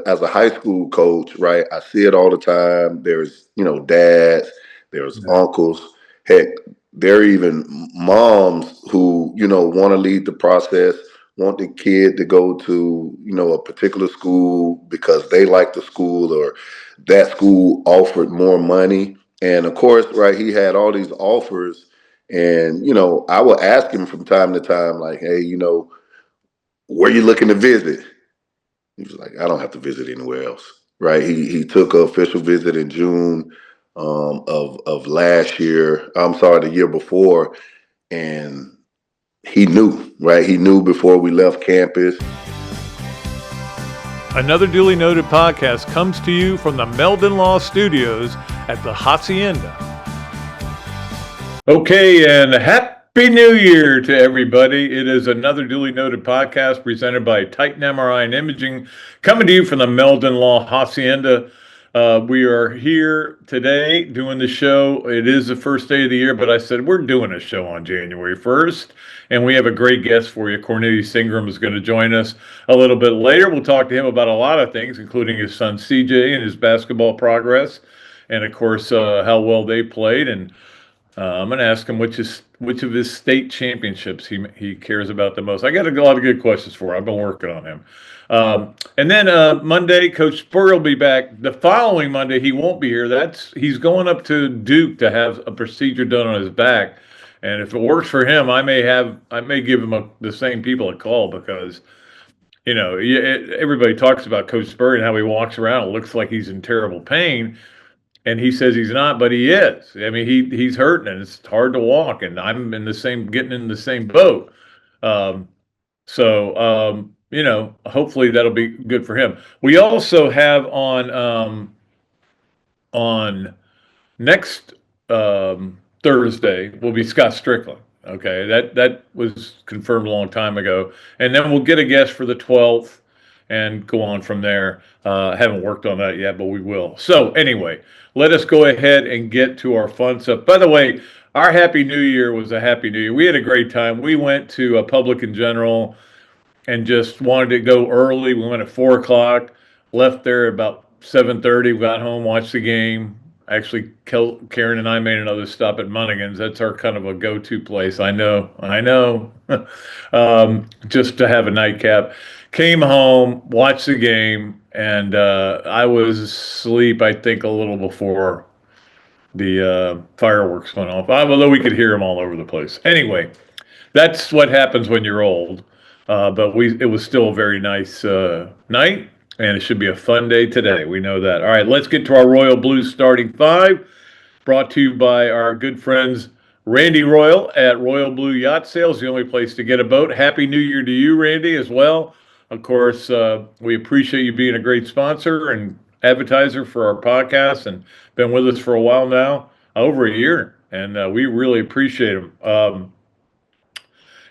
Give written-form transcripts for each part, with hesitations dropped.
as a high school coach, right, I see it all the time. There's, dads, there's uncles, heck, there are even moms who, want to lead the process, want the kid to go to, a particular school because they like the school or that school offered more money. And of course, right, he had all these offers. And, I would ask him from time to time, like, hey, where you looking to visit? He was like, I don't have to visit anywhere else. Right. He took an official visit in June of last year. I'm sorry, the year before. And he knew, right? He knew before we left campus. Another duly noted podcast comes to you from the Meldon Law Studios at the Hacienda. Okay, and Happy New Year to everybody. It is another duly noted podcast presented by Titan MRI and Imaging, coming to you from the Meldon Law Hacienda. We are here today doing the show. It is the first day of the year, but I said we're doing a show on January 1st, and we have a great guest for you. Cornelius Ingram is going to join us a little bit later. We'll talk to him about a lot of things, including his son CJ and his basketball progress, and of course how well they played. And I'm going to ask him which of his state championships he cares about the most. I got a lot of good questions for him. I've been working on him. And then Monday, Coach Spurrier will be back. The following Monday, he won't be here. He's going up to Duke to have a procedure done on his back. And if it works for him, I may give him the same people a call because, everybody talks about Coach Spurrier and how he walks around. It looks like he's in terrible pain. And he says he's not, but he is. I mean, he's hurting, and it's hard to walk. And I'm getting in the same boat. Hopefully that'll be good for him. We also have on next Thursday will be Scott Strickland. Okay, that was confirmed a long time ago, and then we'll get a guest for the 12th and go on from there. Haven't worked on that yet, but we will. So anyway, let us go ahead and get to our fun stuff. By the way, our Happy New Year was a Happy New Year. We had a great time. We went to a Public and General and just wanted to go early. We went at 4 o'clock, left there about 7:30. We got home, watched the game. Actually, Karen and I made another stop at Munnigan's. That's our kind of a go-to place. I know. Just to have a nightcap. Came home, watched the game, and I was asleep, I think, a little before the fireworks went off, although we could hear them all over the place. Anyway, that's what happens when you're old. But it was still a very nice night, and it should be a fun day today. We know that. All right, let's get to our Royal Blues starting five, brought to you by our good friends Randy Royal at Royal Blue Yacht Sales, the only place to get a boat. Happy New Year to you, Randy, as well. Of course, we appreciate you being a great sponsor and advertiser for our podcast, and been with us for a while now, over a year, and we really appreciate them.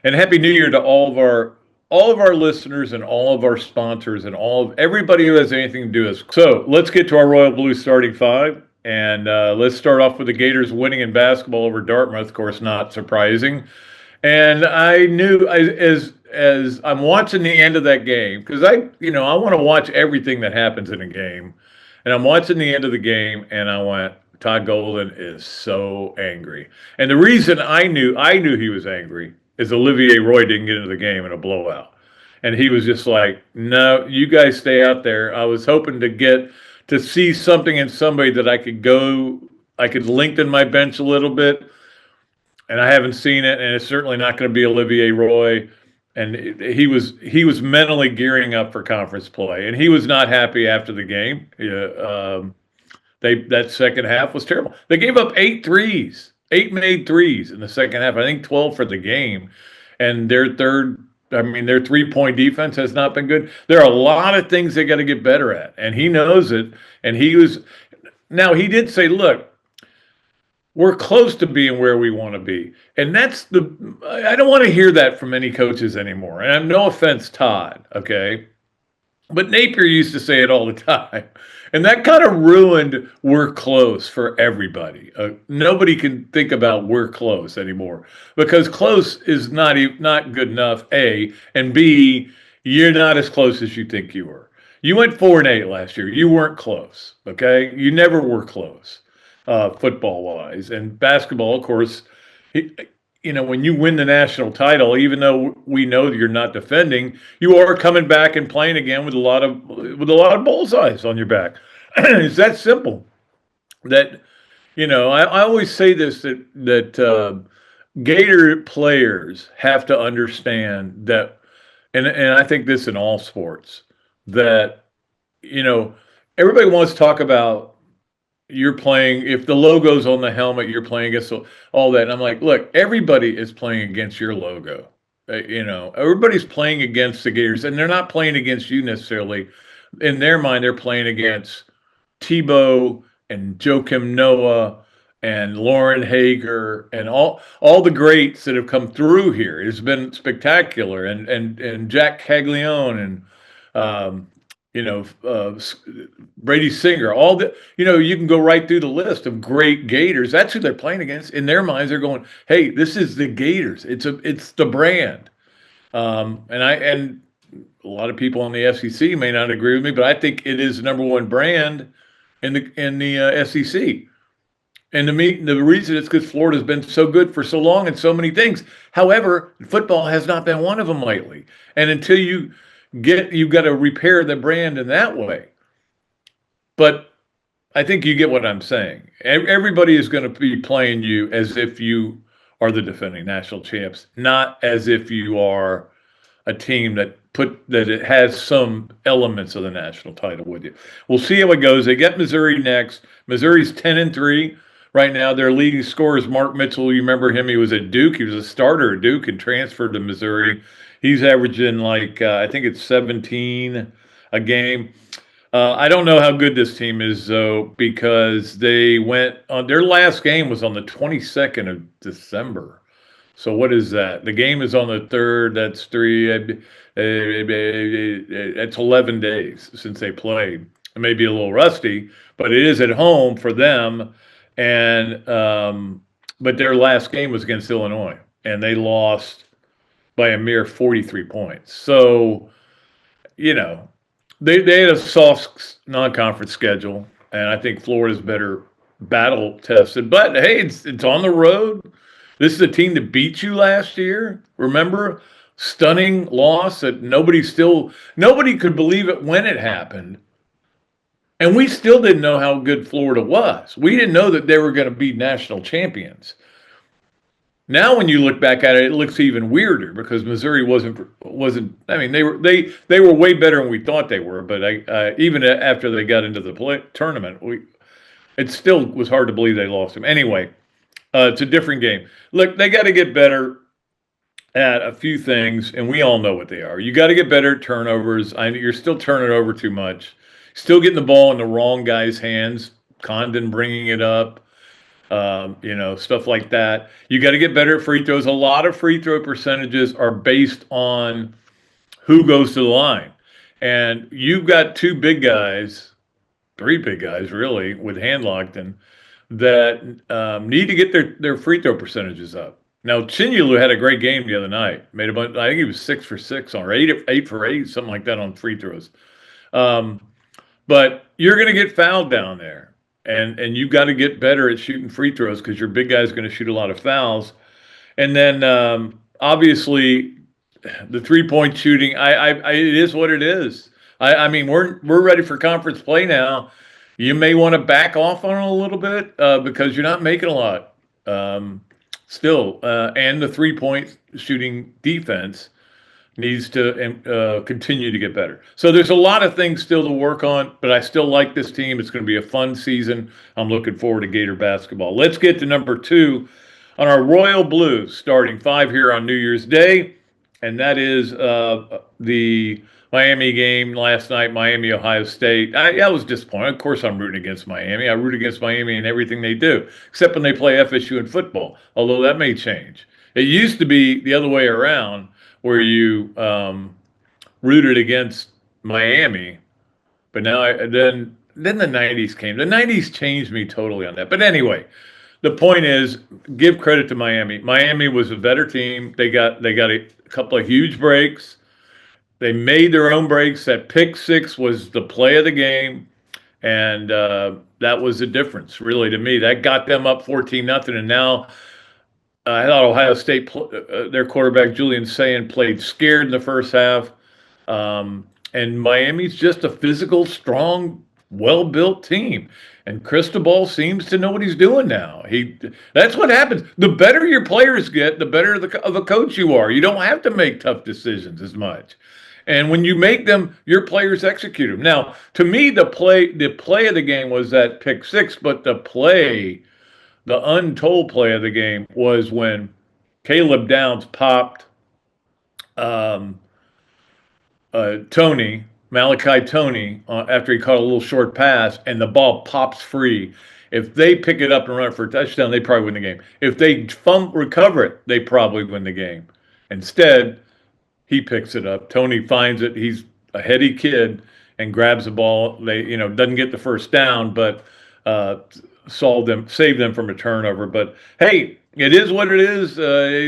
And Happy New Year to all of our listeners and all of our sponsors and everybody who has anything to do with us. So let's get to our Royal Blues starting five, and let's start off with the Gators winning in basketball over Dartmouth. Of course, not surprising. And I knew as I'm watching the end of that game, because I want to watch everything that happens in a game, and I'm watching the end of the game, and I went, Todd Golden is so angry. And the reason I knew he was angry is Olivier Roy didn't get into the game in a blowout. And he was just like, no, you guys stay out there. I was hoping to see something in somebody that I could lengthen my bench a little bit. And I haven't seen it, and it's certainly not going to be Olivier Roy. And he was mentally gearing up for conference play, and he was not happy after the game. That second half was terrible. They gave up 8 made threes in the second half. I think 12 for the game, and their 3-point defense has not been good. There are a lot of things they got to get better at, and he knows it. And he did say, look, we're close to being where we want to be. And I don't want to hear that from any coaches anymore. And I'm no offense, Todd, okay? But Napier used to say it all the time. And that kind of ruined we're close for everybody. Nobody can think about we're close anymore because close is not good enough, A, and B, you're not as close as you think you are. You went 4-8 last year. You weren't close. Okay, you never were close, football wise. And basketball, of course, when you win the national title, even though we know that you're not defending, you are coming back and playing again with a lot of bullseyes on your back. It's that simple. That I always say this, that Gator players have to understand that, and I think this in all sports, that everybody wants to talk about you're playing, if the logo's on the helmet, you're playing against all that. And I'm like, look, everybody is playing against your logo. Everybody's playing against the Gators, and they're not playing against you necessarily. In their mind, they're playing against Tebow and Joakim Noah and Lauren Hager and all the greats that have come through here. It's been spectacular, and Jack Caglione and Brady Singer. All the you can go right through the list of great Gators. That's who they're playing against. In their minds, they're going, "Hey, this is the Gators. It's the brand." And a lot of people in the SEC may not agree with me, but I think it is the number one brand in the SEC. And the reason is because Florida's been so good for so long and so many things. However, football has not been one of them lately. And until you've got to repair the brand in that way. But I think you get what I'm saying. Everybody is going to be playing you as if you are the defending national champs, not as if you are a team that it has some elements of the national title with you. We'll see how it goes. They get Missouri next. Missouri's 10-3 right now. Their leading scorer is Mark Mitchell. You remember him? He was at Duke. He was a starter at Duke and transferred to Missouri. He's averaging I think it's 17 a game. I don't know how good this team is, though, because they went on their last game was on the 22nd of December. So what is that? The game is on the 3rd. That's 3. That's 11 days since they played. It may be a little rusty, but it is at home for them. And but their last game was against Illinois, and they lost by a mere 43 points. So, they had a soft non-conference schedule, and I think Florida's better battle tested. But hey, it's on the road. This is a team that beat you last year. Remember, stunning loss that nobody could believe it when it happened. And we still didn't know how good Florida was. We didn't know that they were going to be national champions. Now, when you look back at it, it looks even weirder because Missouri wasn't. I mean, they were way better than we thought they were. But even after they got into the tournament, it still was hard to believe they lost them. Anyway, it's a different game. Look, they got to get better at a few things, and we all know what they are. You got to get better at turnovers. You're still turning over too much. Still getting the ball in the wrong guy's hands. Condon bringing it up. Stuff like that. You got to get better at free throws. A lot of free throw percentages are based on who goes to the line. And you've got 3 big guys, really, with Handlockton that need to get their free throw percentages up. Now, Chinyelu had a great game the other night. Made a bunch. I think he was 6 for 6 or 8 for 8, something like that on free throws. But you're going to get fouled down there. And you've got to get better at shooting free throws because your big guy is going to shoot a lot of fouls. And then obviously the 3-point shooting, it is what it is. I mean, we're ready for conference play now. You may want to back off on it a little bit because you're not making a lot still. And the 3-point shooting defense needs to continue to get better. So there's a lot of things still to work on, but I still like this team. It's going to be a fun season. I'm looking forward to Gator basketball. Let's get to number 2 on our Royal Blues starting 5 here on New Year's Day, and that is the Miami game last night, Miami, Ohio State. I was disappointed. Of course, I'm rooting against Miami. I root against Miami in everything they do, except when they play FSU in football, although that may change. It used to be the other way around, where you rooted against Miami, but now then the 90s came. The 90s changed me totally on that. But anyway, the point is, give credit to Miami. Miami was a better team. They got a couple of huge breaks. They made their own breaks. That pick six was the play of the game, and that was the difference, really, to me. That got them up 14-0, and now I thought Ohio State, their quarterback Julian Sayin played scared in the first half. And Miami's just a physical, strong, well-built team. And Cristobal seems to know what he's doing now. That's what happens. The better your players get, the better of a coach you are. You don't have to make tough decisions as much. And when you make them, your players execute them. Now, to me, the play of the game was that pick six, but the untold play of the game was when Caleb Downs popped um, Malachi Tony, after he caught a little short pass, and the ball pops free. If they pick it up and run it for a touchdown, they probably win the game. If they recover it, they probably win the game. Instead, he picks it up. Tony finds it. He's a heady kid and grabs the ball. Doesn't get the first down, but saved them from a turnover. But hey, it is what it is.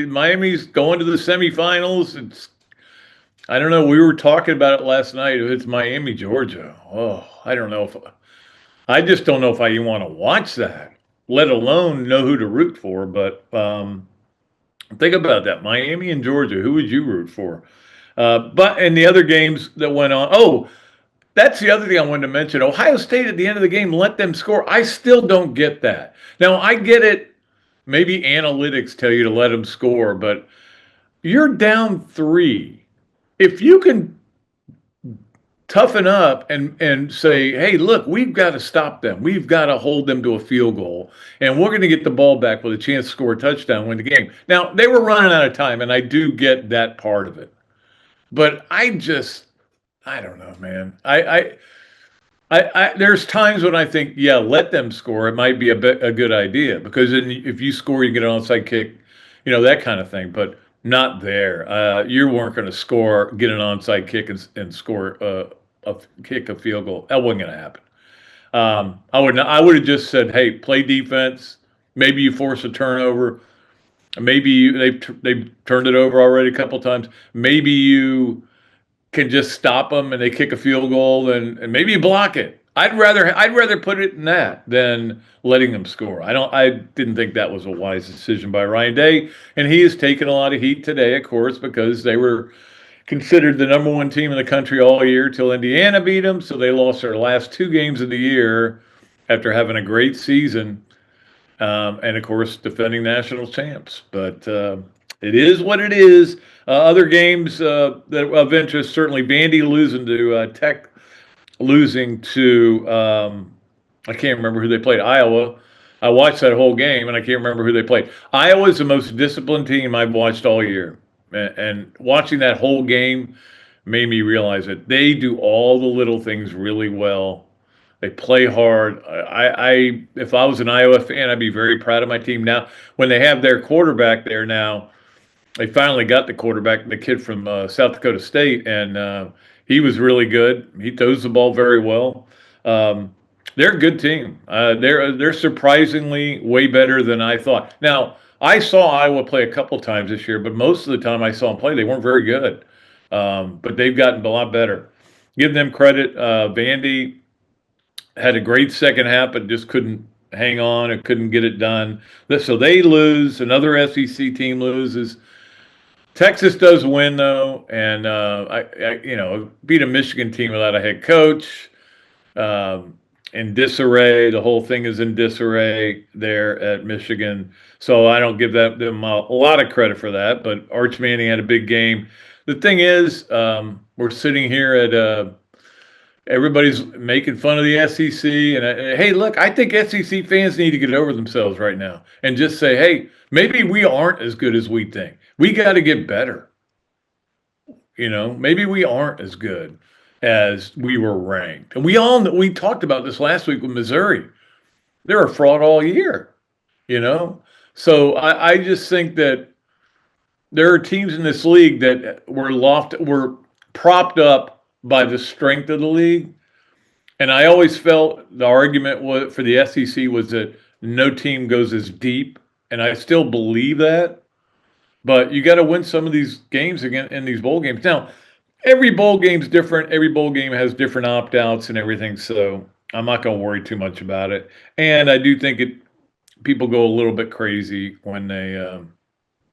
Miami's going to the semifinals. I don't know. We were talking about it last night. It's Miami, Georgia. Oh, I just don't know if I even want to watch that, let alone know who to root for. But think about that. Miami and Georgia. Who would you root for? But in the other games that went on, that's the other thing I wanted to mention. Ohio State at the end of the game let them score. I still don't get that. Now, I get it. Maybe analytics tell you to let them score, but you're down 3. If you can toughen up and say, hey, look, we've got to stop them. We've got to hold them to a field goal, and we're going to get the ball back with a chance to score a touchdown, win the game. Now, they were running out of time, and I do get that part of it. But I don't know, man. There's times when I think, yeah, let them score. It might be a good idea, because if you score, you get an onside kick, that kind of thing. But not there. You weren't going to get an onside kick and score kick a field goal. That wasn't going to happen. I would have just said, hey, play defense. Maybe you force a turnover. Maybe they've turned it over already a couple times. Maybe you can just stop them and they kick a field goal, and maybe you block it. I'd rather put it in that than letting them score. I didn't think that was a wise decision by Ryan Day, and he has taken a lot of heat today, of course, because they were considered the number 1 team in the country all year till Indiana beat them, so they lost their last 2 games of the year after having a great season, and of course defending national champs. But it is what it is. Other games that of interest, certainly Vandy losing to Tech. Losing to I can't remember who they played. Iowa. I watched that whole game and I can't remember who they played. Iowa is the most disciplined team I've watched all year, and watching that whole game made me realize that they do all the little things really well. They play hard. If I was an Iowa fan, I'd be very proud of my team. Now, when they have their quarterback there now, they finally got the quarterback, the kid from South Dakota State, and he was really good. He throws the ball very well. They're a good team. They're surprisingly way better than I thought. Now, I saw Iowa play a couple times this year, but most of the time I saw them play, they weren't very good. But they've gotten a lot better. Give them credit. Vandy had a great second half, but just couldn't hang on and couldn't get it done. So they lose. Another SEC team loses. Texas does win, though, and beat a Michigan team without a head coach, in disarray. The whole thing is in disarray there at Michigan, so I don't give them a lot of credit for that. But Arch Manning had a big game. The thing is, we're sitting here at everybody's making fun of the SEC, and hey, look, I think SEC fans need to get over themselves right now and just say, hey, maybe we aren't as good as we think. We got to get better. Maybe we aren't as good as we were ranked. And we talked about this last week with Missouri. They're a fraud all year, So I just think that there are teams in this league that were propped up by the strength of the league. And I always felt the argument for the SEC was that no team goes as deep. And I still believe that. But you got to win some of these games again in these bowl games. Now, every bowl game's different. Every bowl game has different opt-outs and everything, so I'm not going to worry too much about it. And I do think people go a little bit crazy when they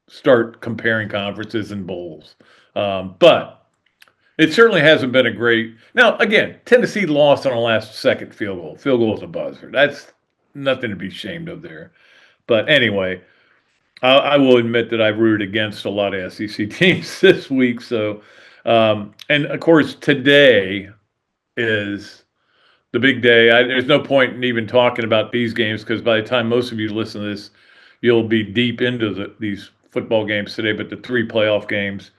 start comparing conferences and bowls. But it certainly hasn't been a great. Now, again, Tennessee lost on a last-second field goal. Field goal is a buzzer. That's nothing to be ashamed of there. But anyway, I will admit that I've rooted against a lot of SEC teams this week. So, and of course, today is the big day. There's no point in even talking about these games because by the time most of you listen to this, you'll be deep into these football games today. But the 3 playoff games,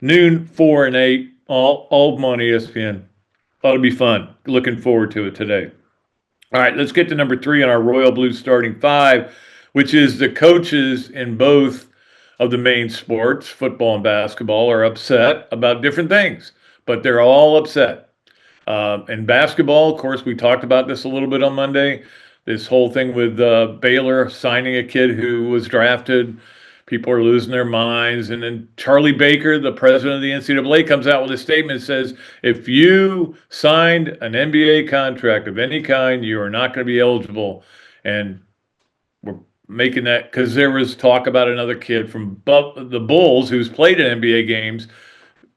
noon, 4 and 8, all on ESPN. Ought to be fun. Looking forward to it today. All right, let's get to number 3 on our Royal Blue starting 5, which is the coaches in both of the main sports, football and basketball, are upset about different things, but they're all upset. In basketball, of course, we talked about this a little bit on Monday. This whole thing with Baylor signing a kid who was drafted. People are losing their minds. And then Charlie Baker, the president of the NCAA, comes out with a statement that says, if you signed an NBA contract of any kind, you are not going to be eligible. And we're making that because there was talk about another kid from the Bulls who's played in NBA games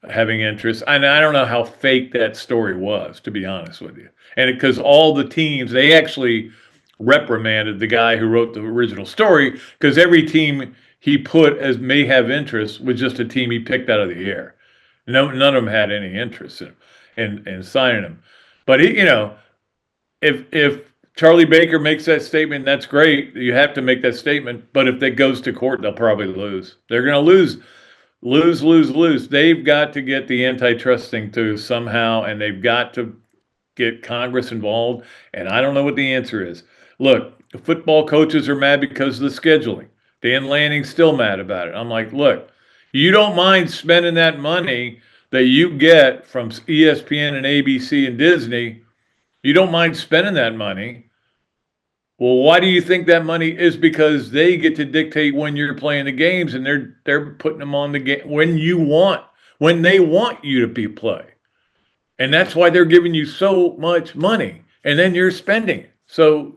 having interest. And I don't know how fake that story was, to be honest with you. And because all the teams, they actually reprimanded the guy who wrote the original story because every team he put as may have interest was just a team he picked out of the air. None of them had any interest in signing him. But if Charlie Baker makes that statement, that's great. You have to make that statement. But if that goes to court, they'll probably lose. They're going to lose. They've got to get the antitrust thing through somehow, and they've got to get Congress involved. And I don't know what the answer is. Look, the football coaches are mad because of the scheduling. Dan Lanning's still mad about it. I'm like, look, you don't mind spending that money that you get from ESPN and ABC and Disney. You don't mind spending that money. Well, why do you think that money is? Because they get to dictate when you're playing the games, and they're putting them on the game when they want you to play. And that's why they're giving you so much money, and then you're spending it. So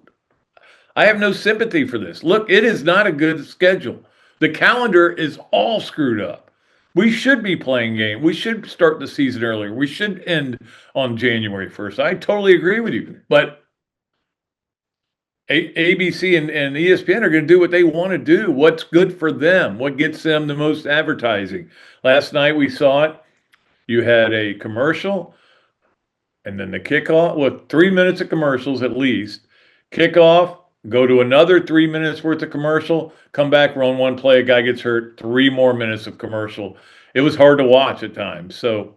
I have no sympathy for this. Look, it is not a good schedule. The calendar is all screwed up. We should be playing games. We should start the season earlier. We should end on January 1st. I totally agree with you. But ABC and ESPN are going to do what they want to do, what's good for them, what gets them the most advertising. Last night we saw it. You had a commercial and then the kickoff, well, 3 minutes of commercials at least. Kickoff, go to another 3 minutes worth of commercial, come back, run one play, a guy gets hurt, 3 more minutes of commercial. It was hard to watch at times. So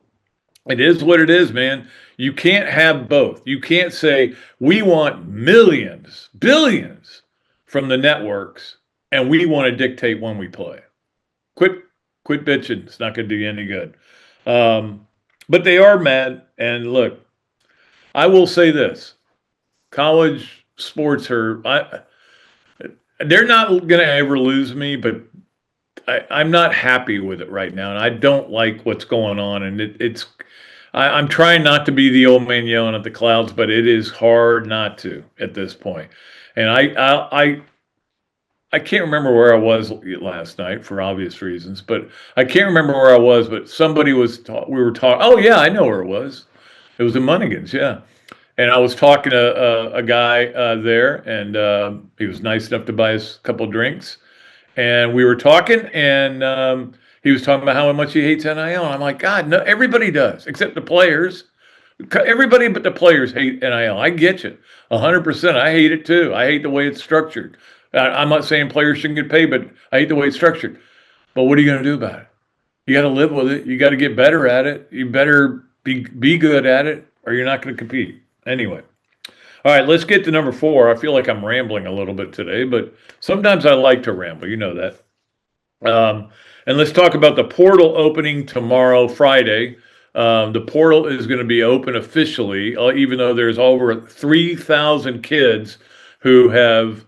it is what it is, man. You can't have both. You can't say, we want millions, billions from the networks, and we want to dictate when we play. Quit bitching. It's not going to do you any good. But they are mad. And look, I will say this. College sports they're not going to ever lose me, but I'm not happy with it right now. And I don't like what's going on. And I'm trying not to be the old man yelling at the clouds, but it is hard not to at this point. And I can't remember where I was last night for obvious reasons, but I can't remember where I was, but somebody we were talking. Oh yeah, I know where it was. It was in Munnigan's. Yeah. And I was talking to a guy there, and he was nice enough to buy us a couple of drinks. And we were talking, and he was talking about how much he hates NIL. And I'm like, God, no, everybody does, except the players. Everybody but the players hate NIL. I get you, 100%. I hate it too. I hate the way it's structured. I'm not saying players shouldn't get paid, but I hate the way it's structured. But what are you going to do about it? You got to live with it. You got to get better at it. You better be good at it, or you're not going to compete. Anyway. All right, let's get to number 4. I feel like I'm rambling a little bit today, but sometimes I like to ramble. You know that. And let's talk about the portal opening tomorrow, Friday. The portal is going to be open officially, even though there's over 3,000 kids who have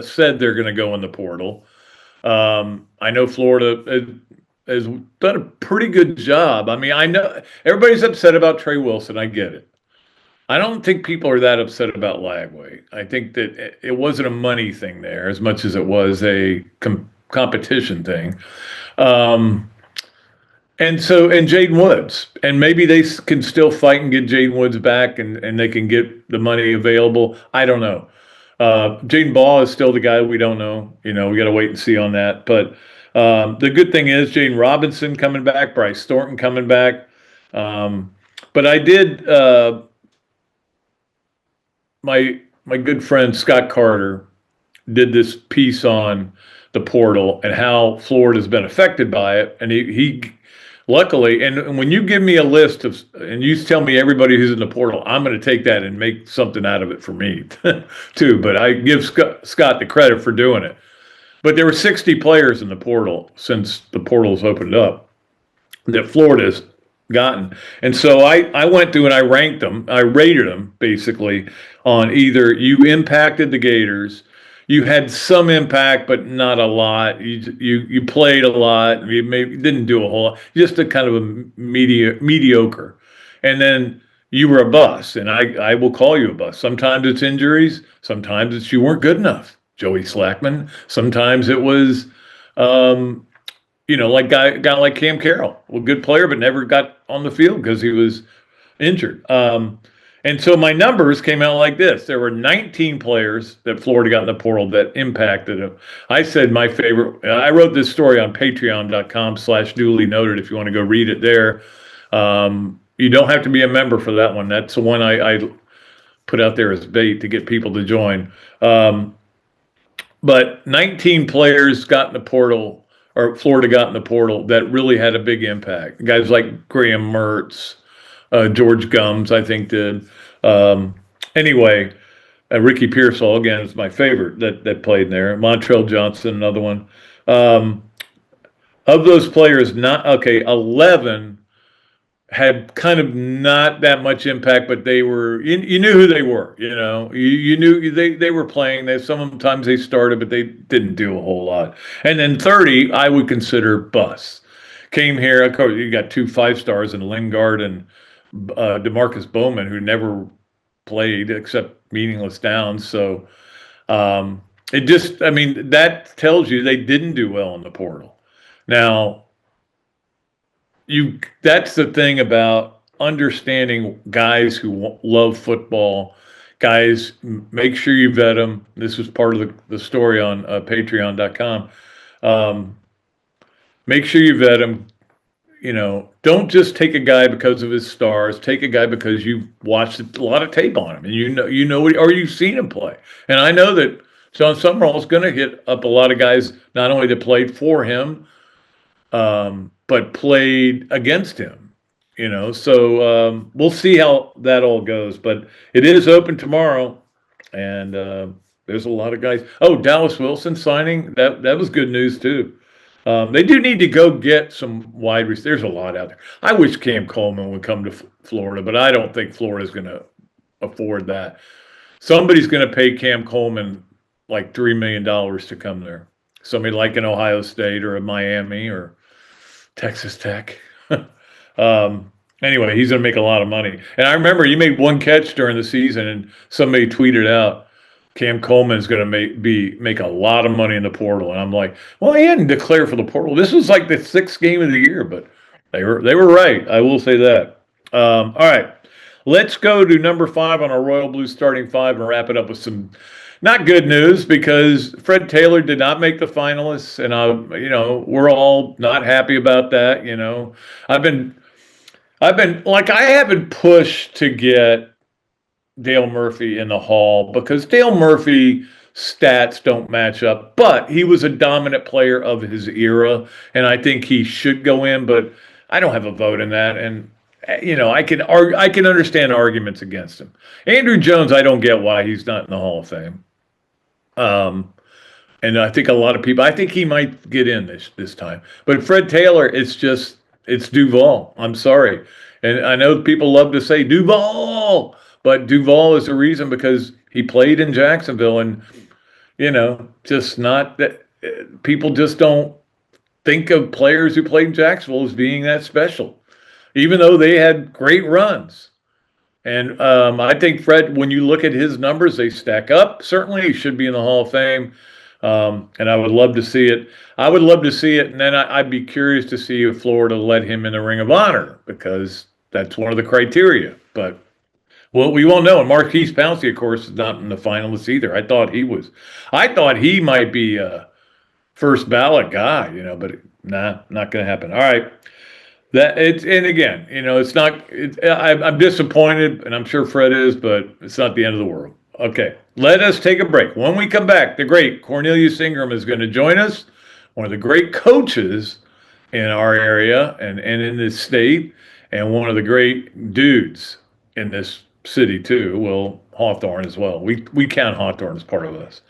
said they're going to go in the portal. I know Florida has done a pretty good job. I mean, I know everybody's upset about Trey Wilson. I get it. I don't think people are that upset about Lagway. I think that it wasn't a money thing there as much as it was a competition thing. Um, and Jaden Woods, and maybe they can still fight and get Jaden Woods back, and they can get the money available. I don't know. Jaden Ball is still the guy we don't know. We got to wait and see on that. But the good thing is Jaden Robinson coming back, Bryce Thornton coming back. But I did. My good friend Scott Carter did this piece on the portal and how Florida's been affected by it, and he luckily, and when you give me a list of, and you tell me everybody who's in the portal, I'm going to take that and make something out of it for me too. But I give Scott the credit for doing it. But there were 60 players in the portal since the portal's opened up that Florida's gotten. And so I went through and I ranked them. I rated them basically on either you impacted the Gators, you had some impact, but not a lot. You played a lot. You maybe didn't do a whole lot. Just a kind of a mediocre. And then you were a bust, and I will call you a bust. Sometimes it's injuries. Sometimes it's you weren't good enough, Joey Slackman. Sometimes it was, like guy like Cam Carroll, a good player, but never got on the field because he was injured. And so my numbers came out like this. There were 19 players that Florida got in the portal that impacted him. I said my favorite, I wrote this story on patreon.com/Dooley noted if you want to go read it there. You don't have to be a member for that one. That's the one I put out there as bait to get people to join. But 19 players got in the portal, or Florida got in the portal, that really had a big impact. Guys like Graham Mertz, George Gums, I think did. Anyway, Ricky Pearsall, again, is my favorite that played there. Montrell Johnson, another one. Of those players, 11 had kind of not that much impact, but they were, you knew who they were, you knew they were playing. Sometimes they started, but they didn't do a whole lot. And then 30, I would consider busts. Came here, of course, you got 2 5-stars in Lingard and DeMarcus Bowman, who never played except meaningless downs. So that tells you they didn't do well in the portal. Now, that's the thing about understanding guys who love football. Guys, make sure you vet them. This was part of the story on patreon.com. Make sure you vet them. Don't just take a guy because of his stars. Take a guy because you've watched a lot of tape on him, and you know, or you've seen him play. And I know that John Summerall is going to hit up a lot of guys not only that played for him, but played against him. So we'll see how that all goes. But it is open tomorrow, and there's a lot of guys. Oh, Dallas Wilson signing, that was good news too. They do need to go get some wide receivers. There's a lot out there. I wish Cam Coleman would come to Florida, but I don't think Florida's going to afford that. Somebody's going to pay Cam Coleman like $3 million to come there. Somebody like an Ohio State or a Miami or Texas Tech. Anyway, he's going to make a lot of money. And I remember you made one catch during the season, and somebody tweeted out, Cam Coleman is going to make a lot of money in the portal. And I'm like, well, he hadn't declared for the portal. This was like the 6th game of the year, but they were right. I will say that. All right, let's go to number 5 on our Royal Blue starting 5 and wrap it up with some not good news, because Fred Taylor did not make the finalists, and we're all not happy about that. I've been like, I haven't pushed to get Dale Murphy in the Hall because Dale Murphy stats don't match up, but he was a dominant player of his era, and I think he should go in, but I don't have a vote in that. And I can understand arguments against him. Andrew Jones, I don't get why he's not in the Hall of Fame. And I think a lot of people, I think he might get in this time. But Fred Taylor, it's Duval. I'm sorry. And I know people love to say Duval, but Duval is the reason, because he played in Jacksonville, and just not that people just don't think of players who played in Jacksonville as being that special, even though they had great runs. And I think Fred, when you look at his numbers, they stack up. Certainly, he should be in the Hall of Fame. And I would love to see it. I would love to see it. And then I'd be curious to see if Florida let him in the Ring of Honor, because that's one of the criteria. But well, we won't know. And Marquise Pouncey, of course, is not in the finalists either. I thought he might be a first ballot guy, but not going to happen. All right. And again, it's not. I'm disappointed, and I'm sure Fred is, but it's not the end of the world. Okay, let us take a break. When we come back, the great Cornelius Ingram is going to join us, one of the great coaches in our area and in this state, and one of the great dudes in this city too. Well, Hawthorne as well. We count Hawthorne as part of us.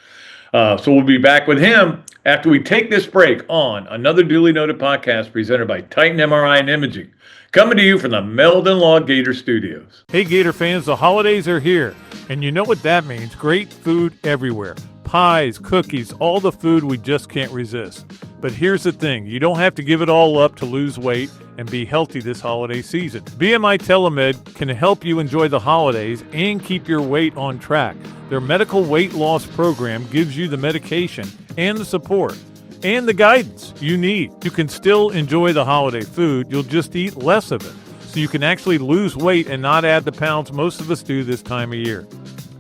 So we'll be back with him after we take this break on another duly noted podcast presented by Titan MRI and Imaging, coming to you from the Meldon Law Gator Studios. Hey Gator fans, the holidays are here, and you know what that means. Great food everywhere. Pies, cookies, all the food we just can't resist. But here's the thing, you don't have to give it all up to lose weight and be healthy this holiday season. BMI TeleMed can help you enjoy the holidays and keep your weight on track. Their medical weight loss program gives you the medication and the support and the guidance you need. You can still enjoy the holiday food, you'll just eat less of it. So you can actually lose weight and not add the pounds most of us do this time of year.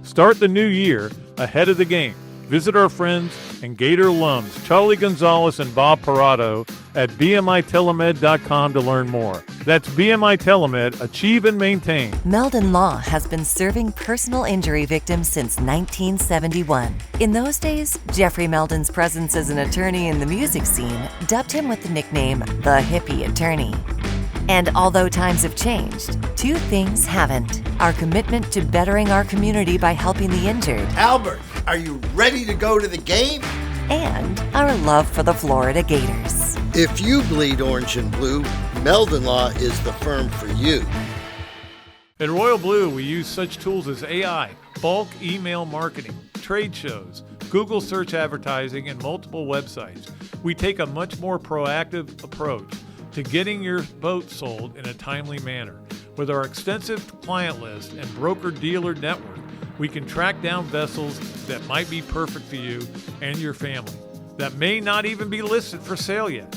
Start the new year ahead of the game. Visit our friends and Gator alums, Charlie Gonzalez and Bob Parado, at bmitelemed.com to learn more. That's BMI TeleMed, achieve and maintain. Meldon Law has been serving personal injury victims since 1971. In those days, Jeffrey Meldon's presence as an attorney in the music scene dubbed him with the nickname the Hippie Attorney. And although times have changed, two things haven't: our commitment to bettering our community by helping the injured, Albert, are you ready to go to the game? and our love for the Florida Gators. If you bleed orange and blue, Meldon Law is the firm for you. At Royal Blue, we use such tools as AI, bulk email marketing, trade shows, Google search advertising, and multiple websites. We take a much more proactive approach to getting your boat sold in a timely manner. With our extensive client list and broker-dealer network, we can track down vessels that might be perfect for you and your family, that may not even be listed for sale yet,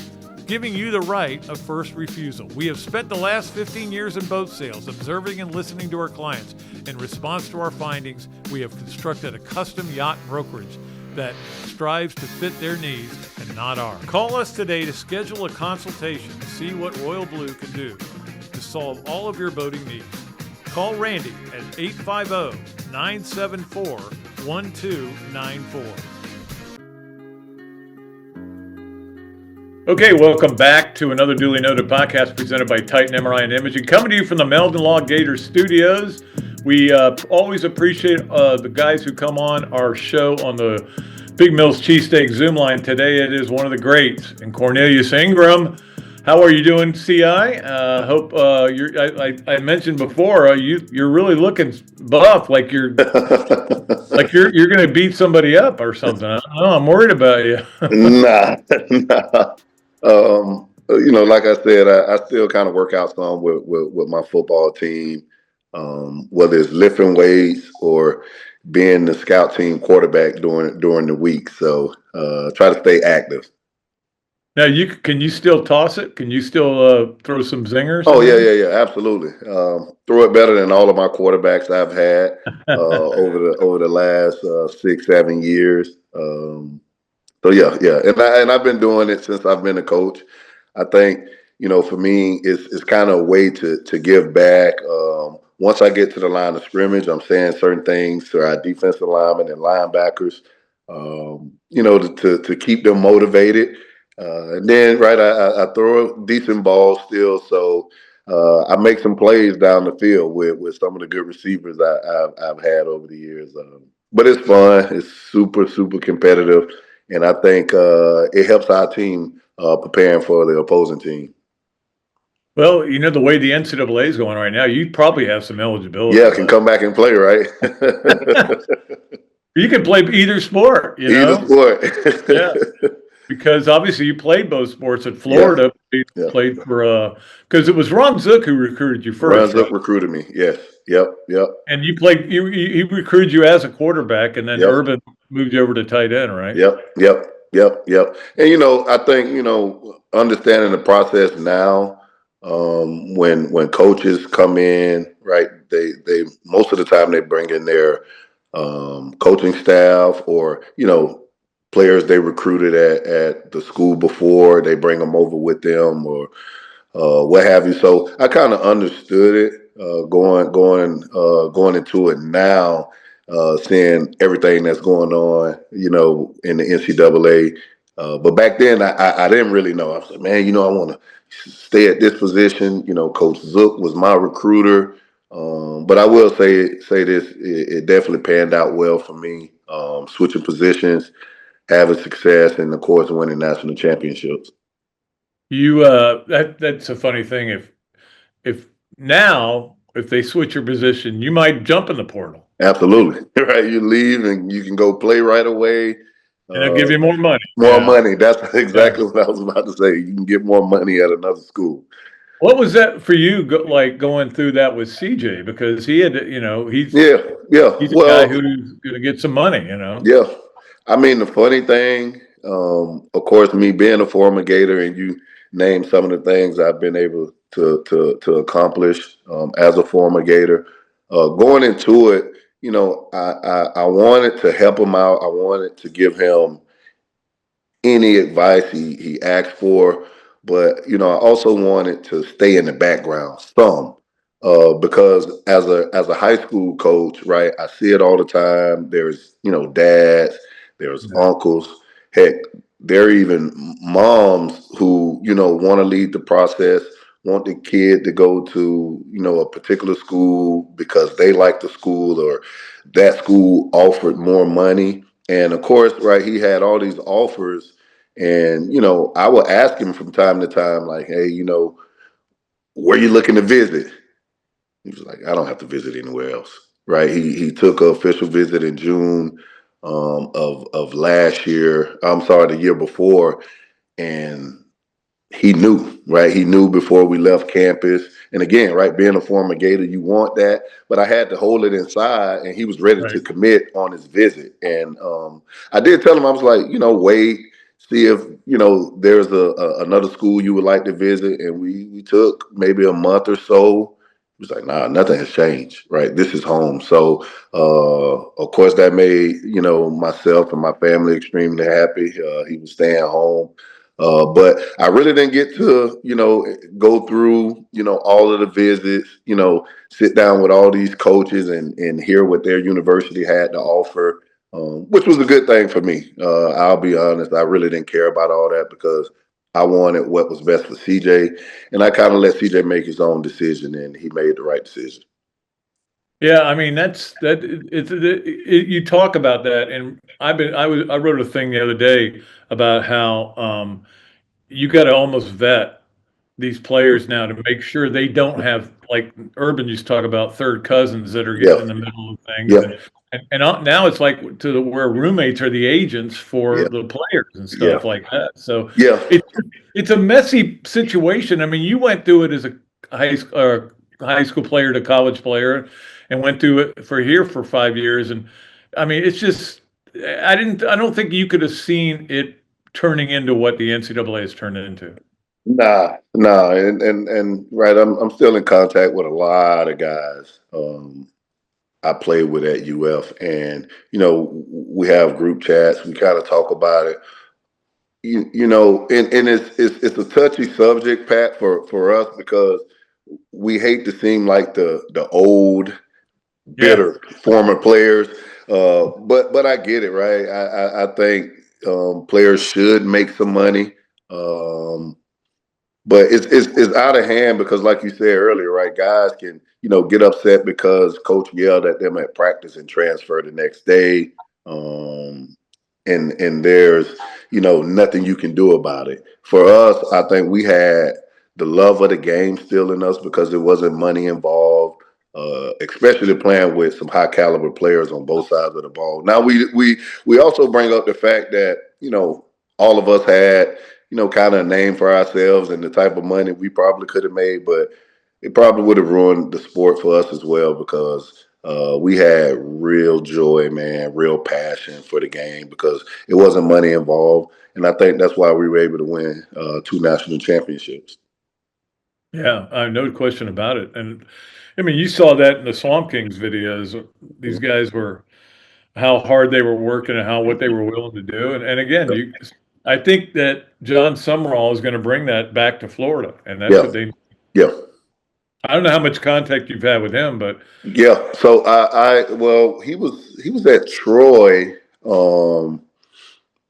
giving you the right of first refusal. We have spent the last 15 years in boat sales, observing and listening to our clients. In response to our findings, we have constructed a custom yacht brokerage that strives to fit their needs and not ours. Call us today to schedule a consultation to see what Royal Blue can do to solve all of your boating needs. Call Randy at 850-974-1294. Okay, welcome back to another duly noted podcast presented by Titan MRI and Imaging, coming to you from the Meldon Law Gator Studios. We always appreciate the guys who come on our show on the Big Mills Cheesesteaks Zoom line. Today it is one of the greats, and Cornelius Ingram. How are you doing, CI? Hope I mentioned before you're really looking buff, like you're going to beat somebody up or something. I don't know, I'm worried about you. Nah. Like I said, I still kind of work out some with my football team, whether it's lifting weights or being the scout team quarterback during the week. So try to stay active. Now, can you still toss it? Can you still throw some zingers? Oh, yeah, absolutely. Throw it better than all of my quarterbacks I've had over the last 6-7 years. So yeah, and I've been doing it since I've been a coach. I think for me, it's kind of a way to give back. Once I get to the line of scrimmage, I'm saying certain things to our defensive linemen and linebackers, to keep them motivated. And then, I throw a decent ball still, so I make some plays down the field with some of the good receivers I've had over the years. But it's fun. It's super, super competitive, and I think it helps our team preparing for the opposing team. Well, the way the NCAA is going right now, you probably have some eligibility. Yeah, can come back and play, right? You can play either sport. Either sport. Yeah. because obviously you played both sports at Yes. Florida. You Yeah. played for because it was Ron Zook who recruited you Ron first, right? Zook recruited me. Yes. Yep. Yep. And you played. He recruited you as a quarterback, and then Yep. Urban moved you over to tight end, right? Yep. Yep. Yep. Yep. And I think understanding the process now, when coaches come in, right? They most of the time they bring in their coaching staff or players they recruited at the school before. They bring them over with them or what have you. So I kind of understood it going into it now, seeing everything that's going on, in the NCAA. But back then, I didn't really know. I was like, man, I want to stay at this position. Coach Zook was my recruiter. But I will say this: it definitely panned out well for me. Switching positions, having success, and of course, winning national championships. That's a funny thing. If now if they switch your position, you might jump in the portal. Absolutely. Right. You leave and you can go play right away. And they'll give you more money. More money. That's exactly what I was about to say. You can get more money at another school. What was that for you, like going through that with CJ? Because he had, he's Yeah. he's a guy Well, who's going to get some money, yeah. I mean, the funny thing, of course, me being a former Gator, and you name some of the things I've been able to accomplish as a former Gator. Going into it, I wanted to help him out. I wanted to give him any advice he asked for, but I also wanted to stay in the background some, because as a high school coach, right, I see it all the time. There's dads, there's uncles, heck, there are even moms who want to lead the process, want the kid to go to a particular school because they like the school or that school offered more money. And of course, right, he had all these offers. And, I would ask him from time to time, like, hey, where you looking to visit? He was like, I don't have to visit anywhere else. Right. He took an official visit in June of last year. I'm sorry, the year before. And he knew, right? He knew before we left campus. And again, right, being a former Gator, you want that. But I had to hold it inside, and he was ready to commit on his visit. And I did tell him, I was like, wait, see if there's another school you would like to visit. And we took maybe a month or so. He was like, nah, nothing has changed, right? This is home. So of course that made myself and my family extremely happy. He was staying home. But I really didn't get to, go through, all of the visits, sit down with all these coaches and hear what their university had to offer, which was a good thing for me. I'll be honest. I really didn't care about all that because I wanted what was best for CJ. And I kind of let CJ make his own decision, and he made the right decision. Yeah, I mean you talk about that, and I wrote a thing the other day about how you got to almost vet these players now to make sure they don't have, like Urban used to talk about, third cousins that are getting in the middle of things. And now it's like where roommates are the agents for the players and stuff like that. So it's a messy situation. I mean, you went through it as a high school player to college player, and went through it for 5 years. And I mean, it's just I don't think you could have seen it turning into what the NCAA has turned into. Nah, and right. I'm still in contact with a lot of guys. I played with at UF, and we have group chats. We kind of talk about it. And it's a touchy subject, Pat, for us because we hate to seem like the old, bitter former players. But I get it, right? I think players should make some money. But it's out of hand because, like you said earlier, right? Guys can get upset because coach yelled at them at practice and transfer the next day, and there's nothing you can do about it. For us, I think we had the love of the game still in us because there wasn't money involved, especially playing with some high caliber players on both sides of the ball. Now we also bring up the fact that all of us had, kind of a name for ourselves and the type of money we probably could have made, but it probably would have ruined the sport for us as well because we had real joy, man, real passion for the game because it wasn't money involved. And I think that's why we were able to win 2 national championships. Yeah, no question about it. And I mean, you saw that in the Swamp Kings videos. These guys were how hard they were working and what they were willing to do. And again, I think that John Summerall is going to bring that back to Florida, and that's Yeah, what they. yeah. I don't know how much contact you've had with him, but Yeah, so well, he was at Troy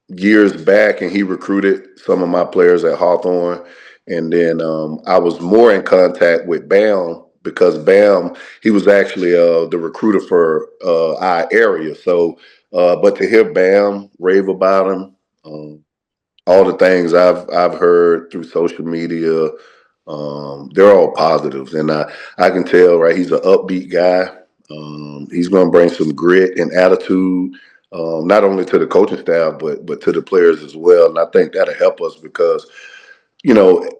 years back, and he recruited some of my players at Hawthorne, and then I was more in contact with Bam because Bam he was actually the recruiter for our area. So, but to hear Bam rave about him, all the things I've heard through social media. They're all positives, and I can tell, right? He's an upbeat guy. He's going to bring some grit and attitude, not only to the coaching staff but to the players as well. And I think that'll help us because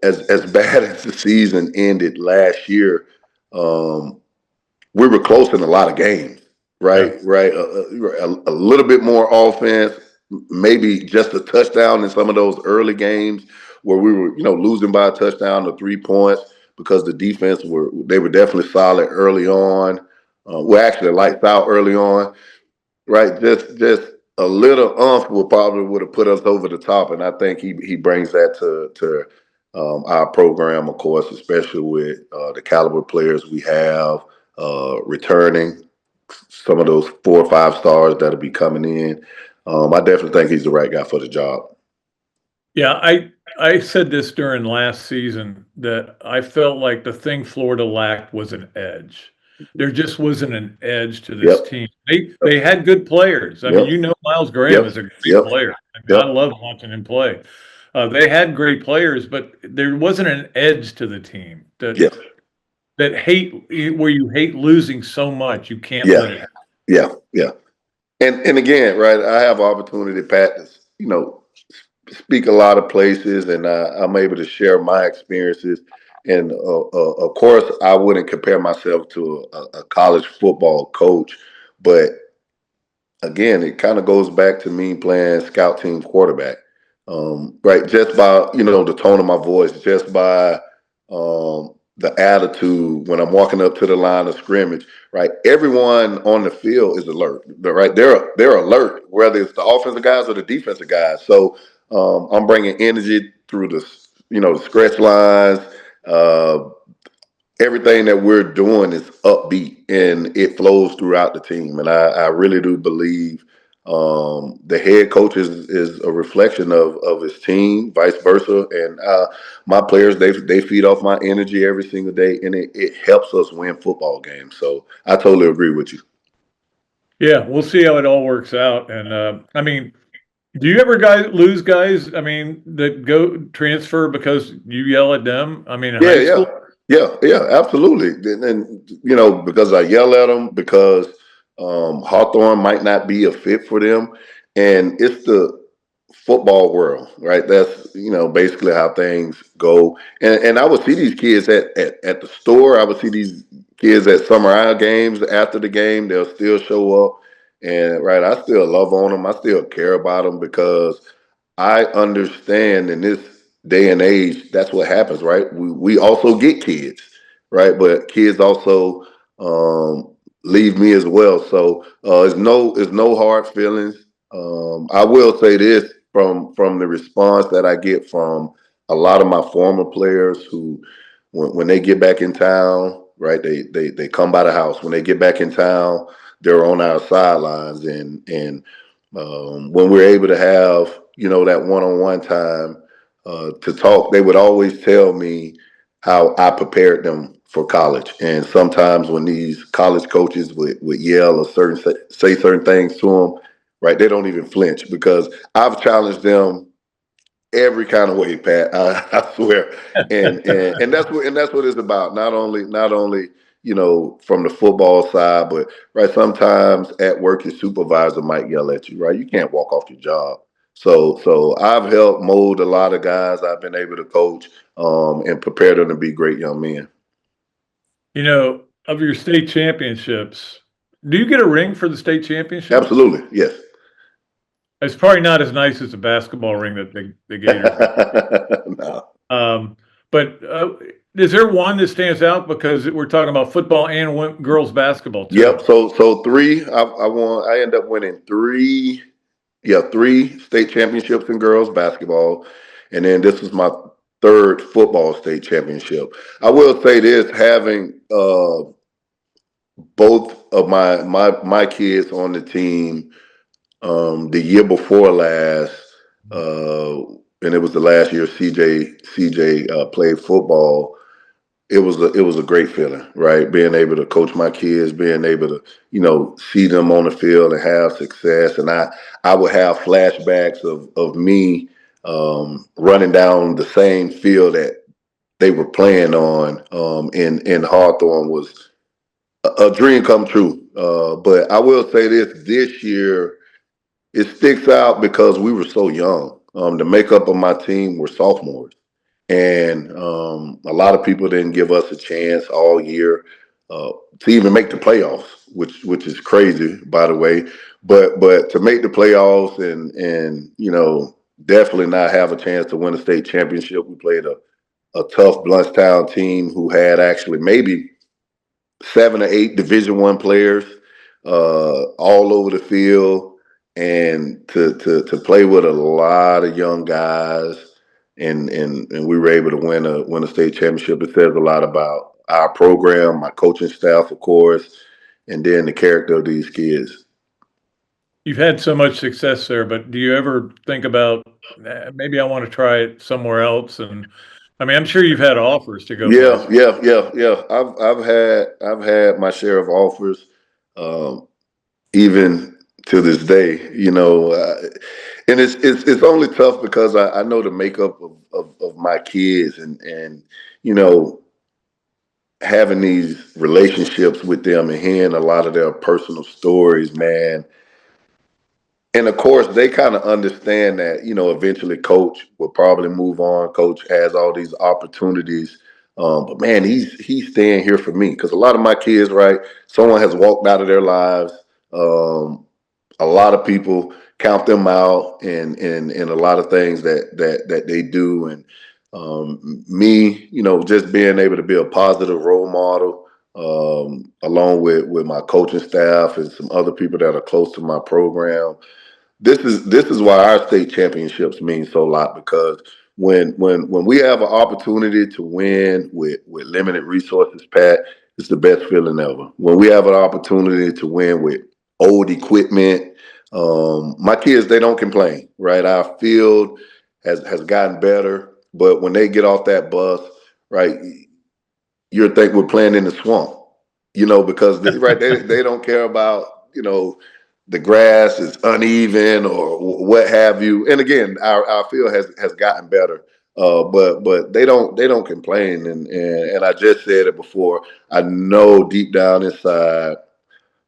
as bad as the season ended last year, we were close in a lot of games. Right, yeah. right. A little bit more offense, maybe just a touchdown in some of those early games where we were, losing by a touchdown or 3 points because the defense they were definitely solid early on. We're actually lights out early on, right? Just a little would have put us over the top, and I think he brings that to our program, of course, especially with the caliber players we have returning. Some of those 4 or 5 stars that'll be coming in. I definitely think he's the right guy for the job. Yeah, I said this during last season that I felt like the thing Florida lacked was an edge. There just wasn't an edge to this Yep. team. They had good players. I Yep. mean, Miles Graham Yep. is a great Yep. player. I mean, Yep. I love watching him play. They had great players, but there wasn't an edge to the team Yep. that where you hate losing so much you can't let it happen. Yeah. And again, right, I have opportunity, Pat, to, speak a lot of places, and I'm able to share my experiences. And of course, I wouldn't compare myself to a college football coach, but again, it kind of goes back to me playing scout team quarterback, right? Just by the tone of my voice, just by the attitude when I'm walking up to the line of scrimmage, right? Everyone on the field is alert, right? They're alert, whether it's the offensive guys or the defensive guys. So I'm bringing energy through the stretch lines. Uh, Everything that we're doing is upbeat and it flows throughout the team. And I really do believe the head coach is a reflection of his team, vice versa. And my players, they feed off my energy every single day, and it helps us win football games. So I totally agree with you. Yeah, we'll see how it all works out. And I mean, do you ever lose guys? I mean, that go transfer because you yell at them? I mean, in high school? Yeah, absolutely. And because I yell at them, because Hawthorne might not be a fit for them. And it's the football world, right? That's, basically how things go. And I would see these kids at the store. I would see these kids at Summer Isle games. After the game, they'll still show up. And, right, I still love on them. I still care about them because I understand in this day and age, that's what happens, right? We also get kids, right? But kids also leave me as well. So it's no hard feelings. I will say this from the response that I get from a lot of my former players who, when they get back in town, right? They come by the house. When they get back in town, they're on our sidelines, and when we're able to have that one-on-one time to talk, they would always tell me how I prepared them for college. And sometimes when these college coaches would yell or say certain things to them, right, they don't even flinch because I've challenged them every kind of way, Pat. I swear, and that's what it's about. Not only from the football side, but right, sometimes at work your supervisor might yell at you. Right, you can't walk off your job. So I've helped mold a lot of guys I've been able to coach and prepare them to be great young men. You know, of your state championships, do you get a ring for the state championship? Absolutely, yes. It's probably not as nice as the basketball ring that the Gators get. No. But is there one that stands out because we're talking about football and girls basketball too? Yep. So three. I won. I ended up winning three. Yeah, three state championships in girls basketball, and then this was my third football state championship. I will say this: having both of my kids on the team the year before last, and it was the last year CJ played football. It was a great feeling, right? Being able to coach my kids, being able to see them on the field and have success, and I would have flashbacks of me running down the same field that they were playing on in Hawthorne was a dream come true. But I will say this year it sticks out because we were so young. The makeup of my team were sophomores. And a lot of people didn't give us a chance all year to even make the playoffs, which is crazy, by the way. But to make the playoffs and definitely not have a chance to win a state championship. We played a tough Bluntstown team who had actually maybe 7 or 8 Division I players all over the field, and to play with a lot of young guys, and we were able to win a state championship. It says a lot about our program, my coaching staff, of course, and then the character of these kids. You've had so much success there, but do you ever think about maybe I want to try it somewhere else? And I mean, I'm sure you've had offers to go. Yeah. I've had my share of offers, even to this day. And it's only tough because I know the makeup of my kids, and having these relationships with them and hearing a lot of their personal stories, man. And of course, they kind of understand that, eventually coach will probably move on. Coach has all these opportunities. But man, he's staying here for me because a lot of my kids, right? Someone has walked out of their lives. A lot of people count them out in a lot of things that they do. And me, just being able to be a positive role model, along with my coaching staff and some other people that are close to my program. This is why our state championships mean so a lot, because when we have an opportunity to win with limited resources, Pat, it's the best feeling ever. When we have an opportunity to win with old equipment, my kids, they don't complain, right? Our field has gotten better, but when they get off that bus, right, you'll think we're playing in the swamp, because they don't care about, the grass is uneven or what have you. And again, our field has gotten better, but they don't complain. And I just said it before. I know deep down inside,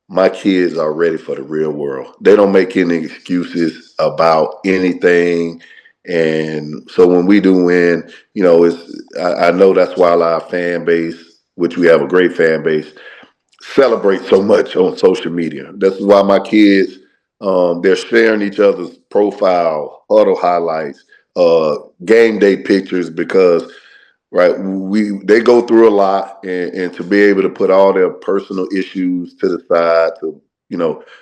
my kids are ready for the real world. They don't make any excuses about anything. And so when we do win, I know that's why our fan base, which we have a great fan base, celebrate so much on social media. This is why my kids, they're sharing each other's profile, huddle highlights, game day pictures, because right, they go through a lot, and to be able to put all their personal issues to the side to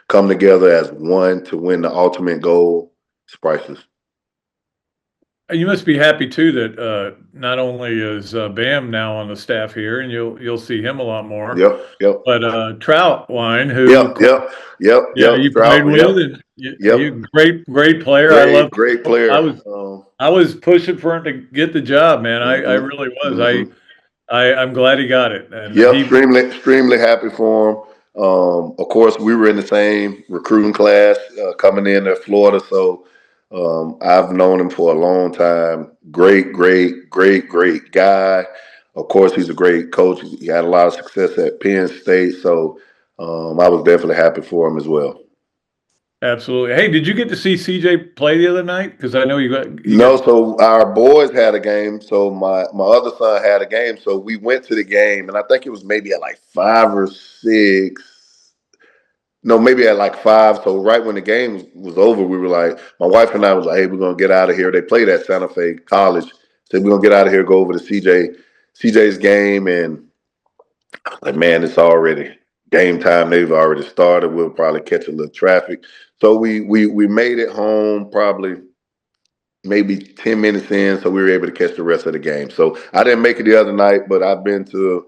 come together as one to win the ultimate goal, it's priceless. You must be happy too that not only is Bam now on the staff here, and you'll see him a lot more. Yep. But Troutwine, who you played with, and you great player. Great player. I was pushing for him to get the job, man. I really was. Mm-hmm. I'm glad he got it. And extremely happy for him. Of course, we were in the same recruiting class coming in at Florida, so I've known him for a long time. Great guy. Of course, he's a great coach. He had a lot of success at Penn State, so I was definitely happy for him as well. Absolutely. Hey, did you get to see CJ play the other night? Because I know you No, so our boys had a game. So my other son had a game. So we went to the game, and I think it was maybe at like 5 or 6. No, maybe at like 5. So right when the game was over, we were like, my wife and I was like, "Hey, we're gonna get out of here." They played at Santa Fe College. Said we're gonna get out of here, go over to CJ's game, and I was like, "Man, it's already game time. They've already started. We'll probably catch a little traffic." So we made it home probably maybe 10 minutes in, so we were able to catch the rest of the game. So I didn't make it the other night, but I've been to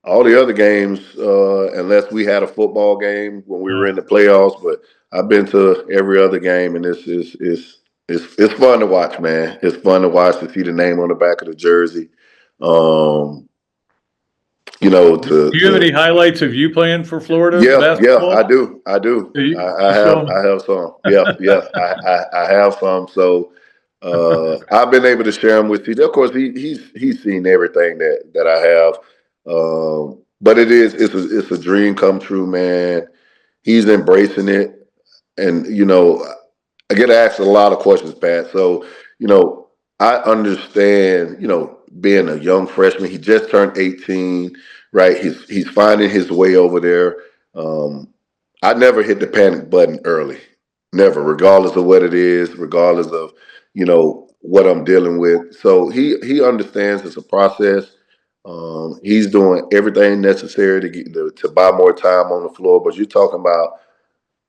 all the other games, unless we had a football game when we were in the playoffs. But I've been to every other game, and it's fun to watch, man. It's fun to watch, to see the name on the back of the jersey. Do you have any highlights of you playing for Florida Yeah, basketball? I do. You I show have 'em. some. Yeah, I have some. So I've been able to share them with TJ. Of course, he's seen everything that I have. But it's a dream come true, man. He's embracing it, and I get asked a lot of questions, Pat. So I understand. Being a young freshman, he just turned 18, right? He's finding his way over there. Um, I never hit the panic button early, never, regardless of what it is, regardless of what I'm dealing with. So he understands it's a process. He's doing everything necessary to buy more time on the floor. But you're talking about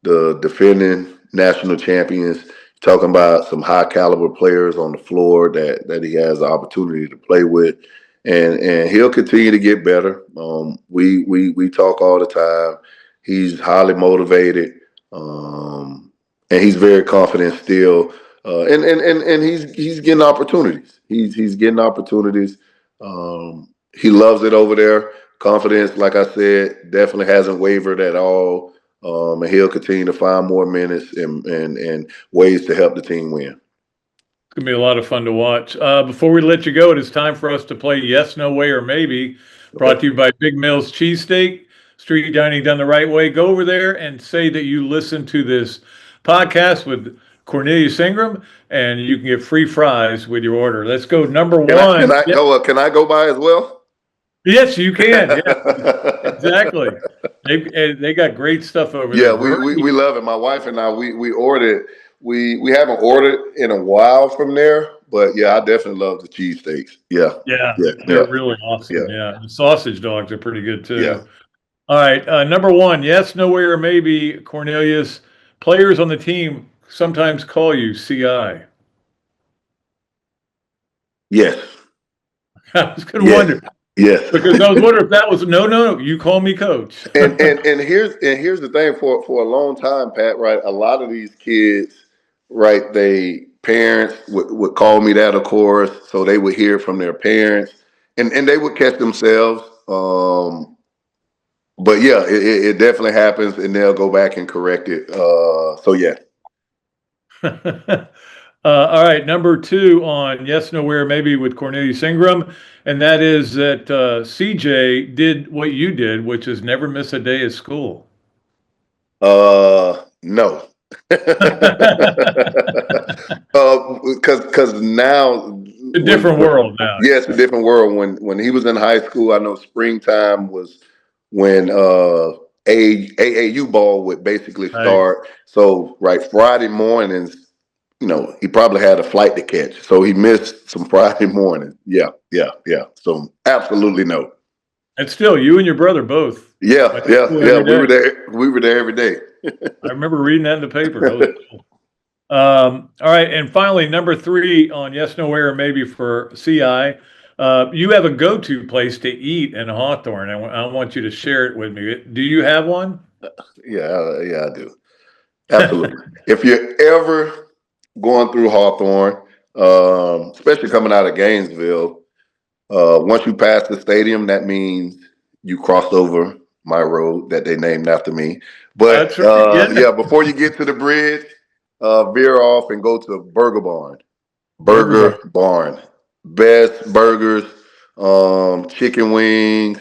the defending national champions, talking about some high caliber players on the floor that he has the opportunity to play with, and he'll continue to get better. We talk all the time. He's highly motivated, and he's very confident still. And he's getting opportunities. He's getting opportunities. He loves it over there. Confidence, like I said, definitely hasn't wavered at all. And he'll continue to find more minutes and ways to help the team win. It's gonna be a lot of fun to watch. Before we let you go, it is time for us to play Yes, No Way, or Maybe. Brought to you by Big Mills Cheesesteak. Street dining done the right way. Go over there and say that you listen to this podcast with Cornelius Ingram, and you can get free fries with your order. Let's go. Number one. Can I go by as well? Yes, you can. Yeah, exactly. They got great stuff over Yeah, there. we love it. My wife and I we ordered. We haven't ordered in a while from there, but yeah, I definitely love the cheesesteaks. Yeah, Yeah, yeah, they're yeah, really awesome. yeah, Yeah, the sausage dogs are pretty good yeah. too. All right, number one, yes, no way, or maybe, Cornelius. Players on the team sometimes call you CI. Yes, I was going to yes, wonder yes. because I was wondering if that was no. You call me coach. And here's the thing, for a long time, Pat, right? A lot of these kids, right? They parents would call me that, of course, so they would hear from their parents, and they would catch themselves. But yeah, it definitely happens, and they'll go back and correct it. So yeah. All right, number two on yes, no, where, maybe with Cornelius Ingram, and that is that CJ did what you did, which is never miss a day of school. No. Because now A different world now. yes, a different world. When he was in high school, I know springtime was when AAU ball would basically Right. start. So right, Friday mornings, he probably had a flight to catch, so he missed some Friday mornings. Yeah. So absolutely no. And still, you and your brother both. Yeah. We were there. We were there every day. I remember reading that in the paper. That was cool. All right, and finally, number three on yes, no, where, or maybe for CI. You have a go-to place to eat in Hawthorne. I want you to share it with me. Do you have one? Yeah, I do. Absolutely. If you're ever going through Hawthorne, especially coming out of Gainesville, once you pass the stadium, that means you crossed over my road that they named after me. But That's right. yeah, before you get to the bridge, veer off and go to Burger Barn. Burger Barn. Best burgers, chicken wings.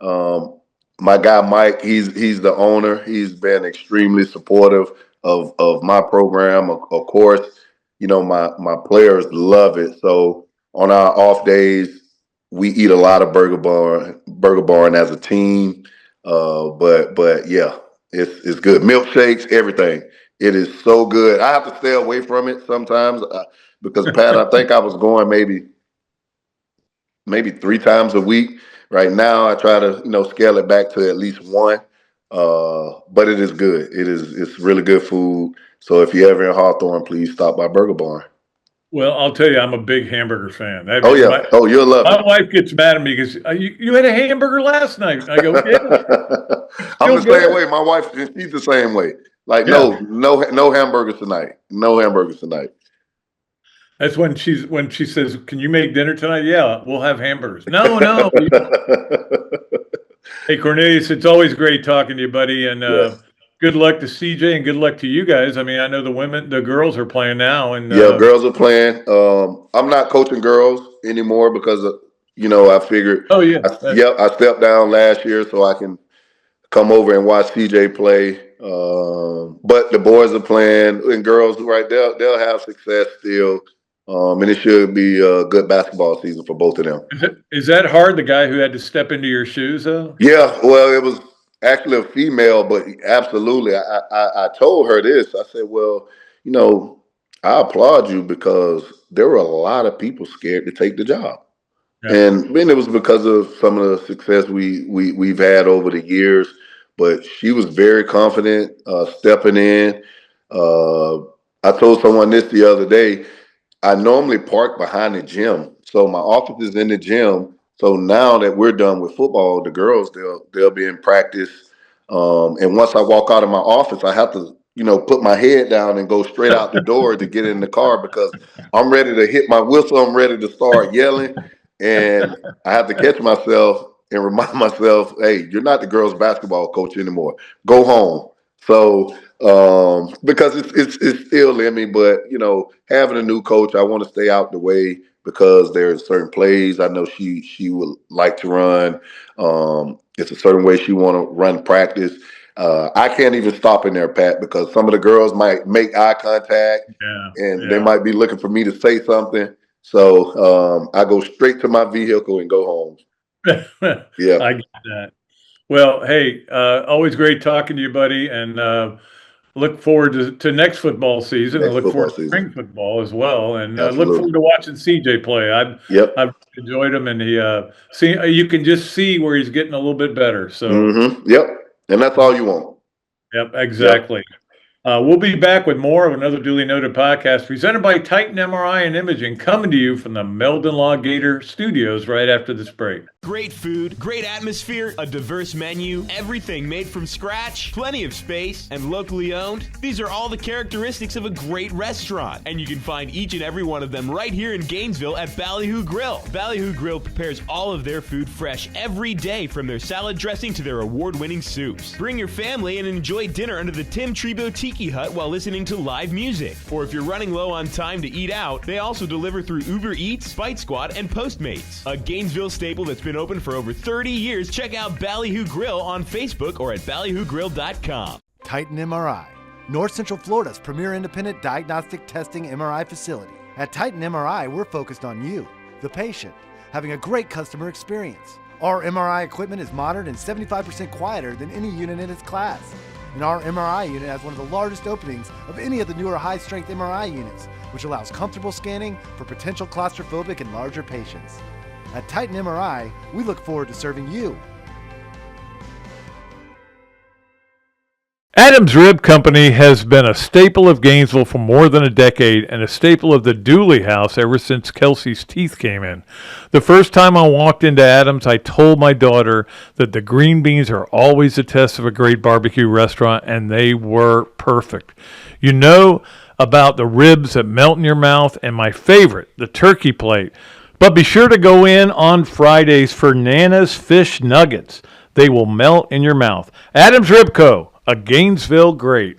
My guy Mike, he's the owner. He's been extremely supportive. of my program. Of course, my players love it. So on our off days, we eat a lot of Burger Barn as a team. But yeah, it's good. Milkshakes, everything. It is so good. I have to stay away from it sometimes because Pat, I think I was going maybe 3 times a week. Right now, I try to scale it back to at least one. But it is good. It's really good food. So if you're ever in Hawthorne, please stop by Burger Barn. Well, I'll tell you, I'm a big hamburger fan. Oh yeah. You'll love my it. wife gets mad at me because you had a hamburger last night. I go, yeah. I'm the same way. My wife, she's the same way. Like, Yeah. no hamburgers tonight. No hamburgers tonight. That's when she says, "Can you make dinner tonight?" Yeah, we'll have hamburgers. No. Hey, Cornelius, it's always great talking to you, buddy, and Yes. good luck to CJ and good luck to you guys. I mean, I know the girls are playing now, and Yeah, girls are playing. I'm not coaching girls anymore because I figured. oh yeah, I stepped down last year so I can come over and watch CJ play. But the boys are playing, and girls, right? They'll have success still. And it should be a good basketball season for both of them. Is that hard? The guy who had to step into your shoes, though? Yeah, well, it was actually a female, but absolutely. I told her this. I said, well, I applaud you because there were a lot of people scared to take the job. Yeah. And then it was because of some of the success we've had over the years. But she was very confident stepping in. I told someone this the other day. I normally park behind the gym, so my office is in the gym. So now that we're done with football, the girls they'll be in practice. And once I walk out of my office, I have to put my head down and go straight out the door to get in the car because I'm ready to hit my whistle. I'm ready to start yelling, and I have to catch myself and remind myself, "Hey, you're not the girls' basketball coach anymore. Go home." So because it's still in me, but having a new coach, I want to stay out the way because there's certain plays I know she would like to run. It's a certain way she want to run practice. I can't even stop in there, Pat, because some of the girls might make eye contact and they might be looking for me to say something. So I go straight to my vehicle and go home. Yeah. I get that. Well, hey, always great talking to you, buddy, and look forward to next football season. And look forward to spring football as well, and look forward to watching CJ play. I've enjoyed him, and you can just see where he's getting a little bit better. So, and that's all you want. Yep, exactly. We'll be back with more of another Duly Noted podcast presented by Titan MRI and Imaging, coming to you from the Meldon Law Gator studios right after this break. Great food, great atmosphere, a diverse menu, everything made from scratch, plenty of space, and locally owned. These are all the characteristics of a great restaurant, and you can find each and every one of them right here in Gainesville at Ballyhoo Grill. Ballyhoo Grill prepares all of their food fresh every day, from their salad dressing to their award-winning soups. Bring your family and enjoy dinner under the Tim Trebo Tiki Hut while listening to live music. Or if you're running low on time to eat out, they also deliver through Uber Eats, Fight Squad, and Postmates. A Gainesville staple that's been open for over 30 years. Check out Ballyhoo Grill on Facebook or at ballyhoogrill.com. Titan MRI, North Central Florida's premier independent diagnostic testing MRI facility. At Titan MRI, we're focused on you, the patient, having a great customer experience. Our MRI equipment is modern and 75% quieter than any unit in its class. And our MRI unit has one of the largest openings of any of the newer high-strength MRI units, which allows comfortable scanning for potential claustrophobic and larger patients. At Titan MRI, we look forward to serving you. Adams Rib Company has been a staple of Gainesville for more than a decade and a staple of the Dooley house ever since Kelsey's teeth came in. The first time I walked into Adams, I told my daughter that the green beans are always a test of a great barbecue restaurant, and they were perfect. You know about the ribs that melt in your mouth, and my favorite, the turkey plate. But be sure to go in on Fridays for Nana's Fish Nuggets. They will melt in your mouth. Adams Rib Co., a Gainesville great.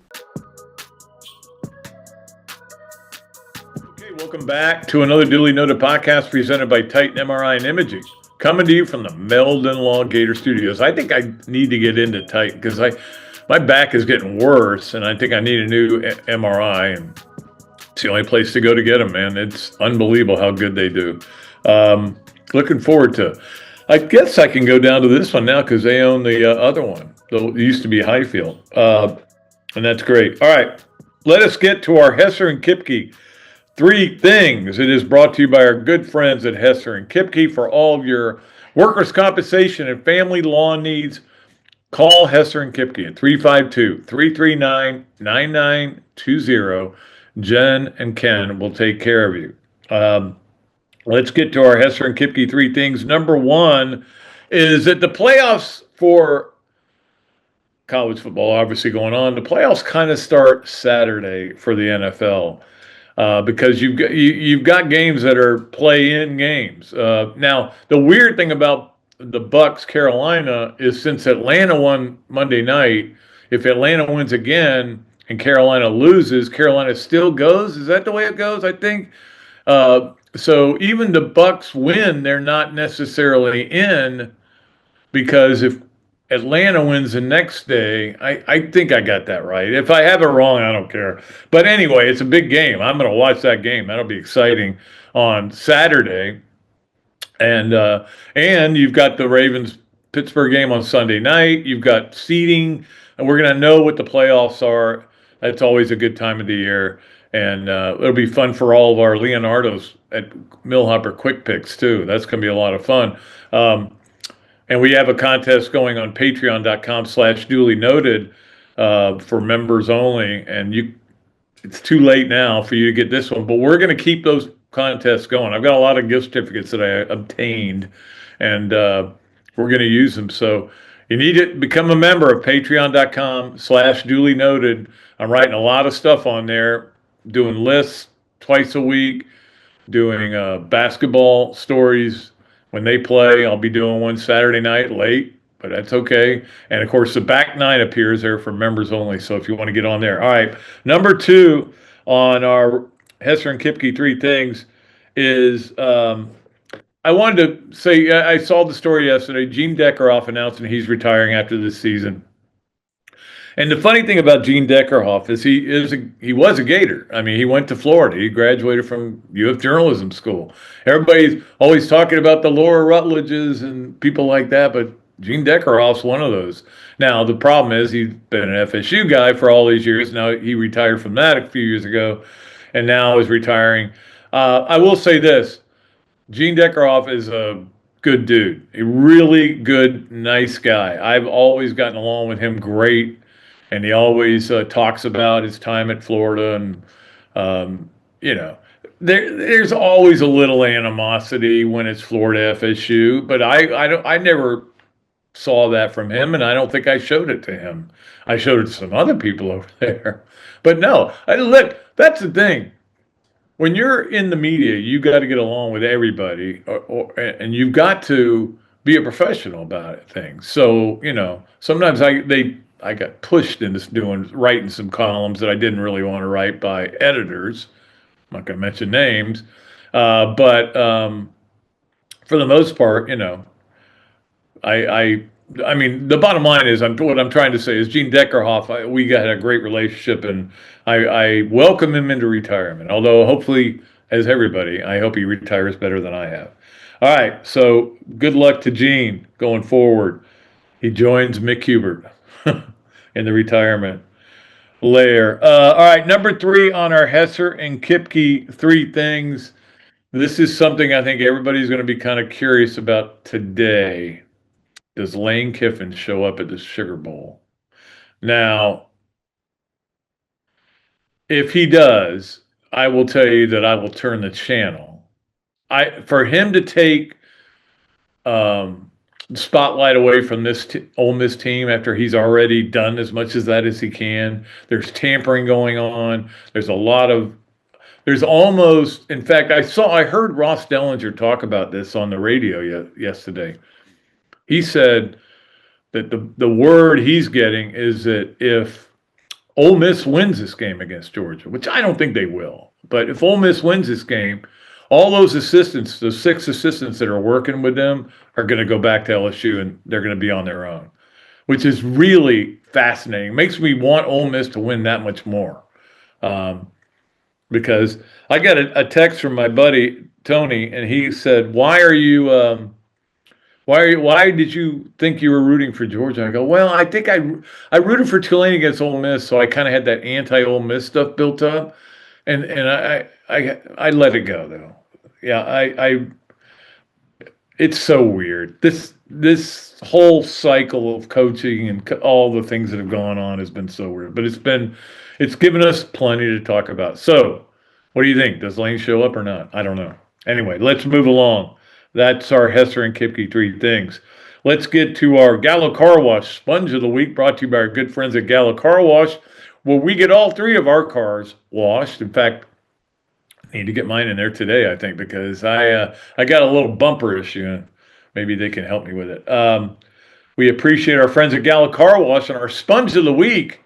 Okay, welcome back to another Duly Noted podcast presented by Titan MRI and Imaging, coming to you from the Meldon Law Gator studios. I think I need to get into Titan because my back is getting worse, and I think I need a new MRI. And it's the only place to go to get them, man. It's unbelievable how good they do. Looking forward to. I guess I can go down to this one now because they own the other one. It used to be Highfield, and that's great. All right, let us get to our Hesser and Kipke 3 things. It is brought to you by our good friends at Hesser and Kipke. For all of your workers' compensation and family law needs, call Hesser and Kipke at 352-339-9920. Jen and Ken will take care of you. Let's get to our Hesser and Kipke 3 things. Number 1 is that the playoffs for college football obviously going on. The playoffs kind of start Saturday for the NFL because you've got games that are play-in games. Now, the weird thing about the Bucks Carolina is since Atlanta won Monday night, if Atlanta wins again and Carolina loses, Carolina still goes. Is that the way it goes? I think. So even the Bucks win, they're not necessarily in, because if Atlanta wins the next day, I think I got that right. If I have it wrong, I don't care. But anyway, it's a big game. I'm going to watch that game. That'll be exciting on Saturday. And you've got the Ravens-Pittsburgh game on Sunday night. You've got seeding, and we're going to know what the playoffs are. That's always a good time of the year. And it'll be fun for all of our Leonardos at Millhopper Quick Picks, too. That's going to be a lot of fun. And we have a contest going on patreon.com/Dooley Noted for members only. And it's too late now for you to get this one, but we're going to keep those contests going. I've got a lot of gift certificates that I obtained, and we're going to use them. So you need to become a member of patreon.com/Dooley Noted. I'm writing a lot of stuff on there, doing lists twice a week, doing basketball stories when they play. I'll be doing one Saturday night late, but that's okay. And of course, the back 9 appears there for members only. So if you want to get on there. All right. Number 2 on our Hesser and Kipke 3 things is I wanted to say, I saw the story yesterday. Gene Deckerhoff announcing he's retiring after this season. And the funny thing about Gene Deckerhoff is he was a Gator. I mean, he went to Florida. He graduated from UF Journalism School. Everybody's always talking about the Laura Rutledges and people like that, but Gene Deckerhoff's one of those. Now, the problem is he's been an FSU guy for all these years. Now, he retired from that a few years ago, and now is retiring. I will say this. Gene Deckerhoff is a good dude, a really good, nice guy. I've always gotten along with him great. And he always talks about his time at Florida, and there's always a little animosity when it's Florida FSU, but I never saw that from him, and I don't think I showed it to him. I showed it to some other people over there, but no. Look, that's the thing. When you're in the media, you got to get along with everybody, and you've got to be a professional about things. So sometimes I got pushed into writing some columns that I didn't really want to write by editors. I'm not going to mention names. But for the most part, I mean, the bottom line is what I'm trying to say is Gene Deckerhoff, we had a great relationship, and I welcome him into retirement. Although hopefully, as everybody, I hope he retires better than I have. All right. So good luck to Gene going forward. He joins Mick Hubert in the retirement layer. All right, number 3 on our Hesser and Kipke 3 things. This is something I think everybody's going to be kind of curious about today. Does Lane Kiffin show up at the Sugar Bowl? Now, if he does, I will tell you that I will turn the channel. For him to take spotlight away from this Ole Miss team after he's already done as much as that as he can. There's tampering going on. There's almost, in fact, I heard Ross Dellinger talk about this on the radio yesterday. He said that the word he's getting is that if Ole Miss wins this game against Georgia, which I don't think they will, but if Ole Miss wins this game, all those assistants, those 6 assistants that are working with them, are going to go back to LSU, and they're going to be on their own. which is really fascinating. Makes me want Ole Miss to win that much more. Because I got a text from my buddy Tony, and he said, why did you think you were rooting for Georgia? I go, well, I think I rooted for Tulane against Ole Miss, so I kind of had that anti-Ole Miss stuff built up, and I let it go though. Yeah, it's so weird. This whole cycle of coaching and all the things that have gone on has been so weird, but it's given us plenty to talk about. So, what do you think? Does Lane show up or not? I don't know. Anyway, let's move along. That's our Hesser and Kipke 3 things. Let's get to our Gallo Car Wash Sponge of the Week, brought to you by our good friends at Gallo Car Wash, where we get all 3 of our cars washed. In fact, I need to get mine in there today, I think, because I got a little bumper issue. Maybe they can help me with it. We appreciate our friends at Gallo Car Wash, and our Sponge of the Week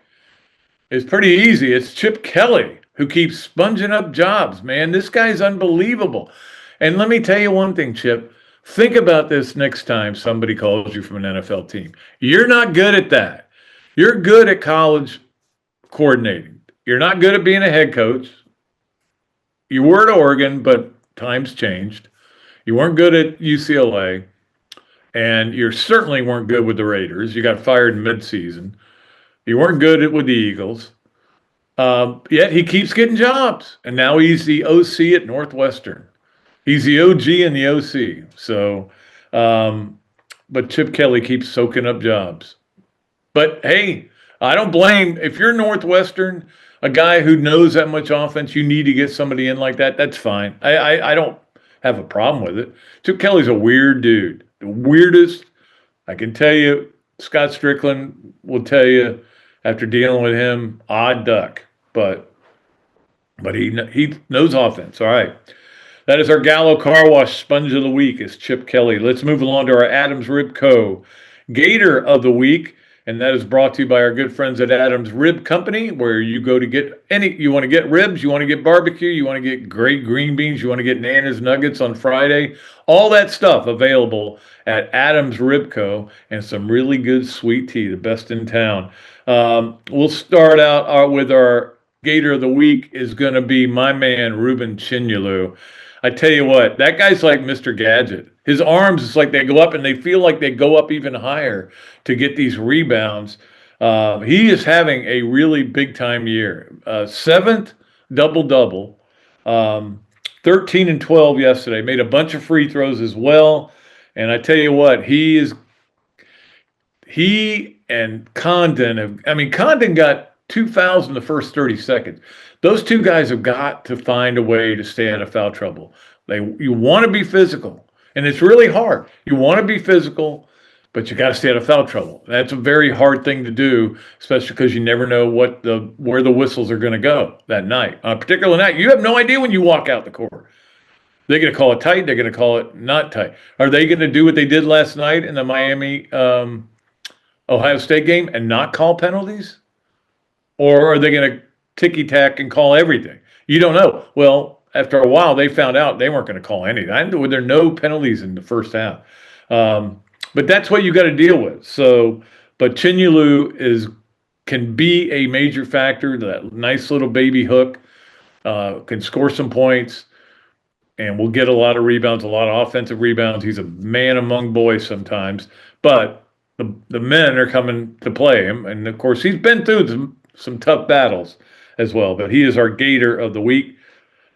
is pretty easy. It's Chip Kelly, who keeps sponging up jobs, man. This guy's unbelievable. And let me tell you one thing, Chip. Think about this next time somebody calls you from an NFL team. You're not good at that. You're good at college coordinating. You're not good at being a head coach. You were at Oregon, but times changed. You weren't good at UCLA, and you certainly weren't good with the Raiders. You got fired in midseason. You weren't good with the Eagles. Yet he keeps getting jobs, and now he's the OC at Northwestern. He's the OG and the OC. So, but Chip Kelly keeps soaking up jobs. But hey, I don't blame. If you're Northwestern, a guy who knows that much offense, you need to get somebody in like that. That's fine. I don't have a problem with it. Chip Kelly's a weird dude. The weirdest. I can tell you, Scott Strickland will tell you after dealing with him, odd duck. But he knows offense. All right. That is our Gallo Car Wash Sponge of the Week. It's Chip Kelly. Let's move along to our Adams Rib Co. Gator of the Week. And that is brought to you by our good friends at Adams Rib Company, where you go to get you want to get ribs, you want to get barbecue, you want to get great green beans, you want to get Nana's Nuggets on Friday. All that stuff available at Adams Rib Co. And some really good sweet tea, the best in town. We'll start out with our Gator of the Week is going to be my man, Ruben Chinyelu. I tell you what, that guy's like Mr. Gadget. His arms, it's like they go up and they feel like they go up even higher to get these rebounds. He is having a really big-time year. 7th double-double, 13 and 12 yesterday. Made a bunch of free throws as well. And I tell you what, he and Condon Condon got 2 fouls in the first 30 seconds. Those two guys have got to find a way to stay out of foul trouble. You want to be physical, and it's really hard. You want to be physical, but you got to stay out of foul trouble. That's a very hard thing to do, especially because you never know where the whistles are going to go that night. On a particular night, you have no idea when you walk out the court. They're going to call it tight. They're going to call it not tight. Are they going to do what they did last night in the Miami Ohio State game and not call penalties? Or are they going to ticky-tack and call everything? You don't know. Well, after a while, they found out they weren't going to call anything. There are no penalties in the first half. But that's what you got to deal with. So, but Chinyelu can be a major factor. That nice little baby hook can score some points, and will get a lot of rebounds, a lot of offensive rebounds. He's a man among boys sometimes, but the men are coming to play him. And, of course, he's been through some tough battles as well, but he is our Gator of the Week.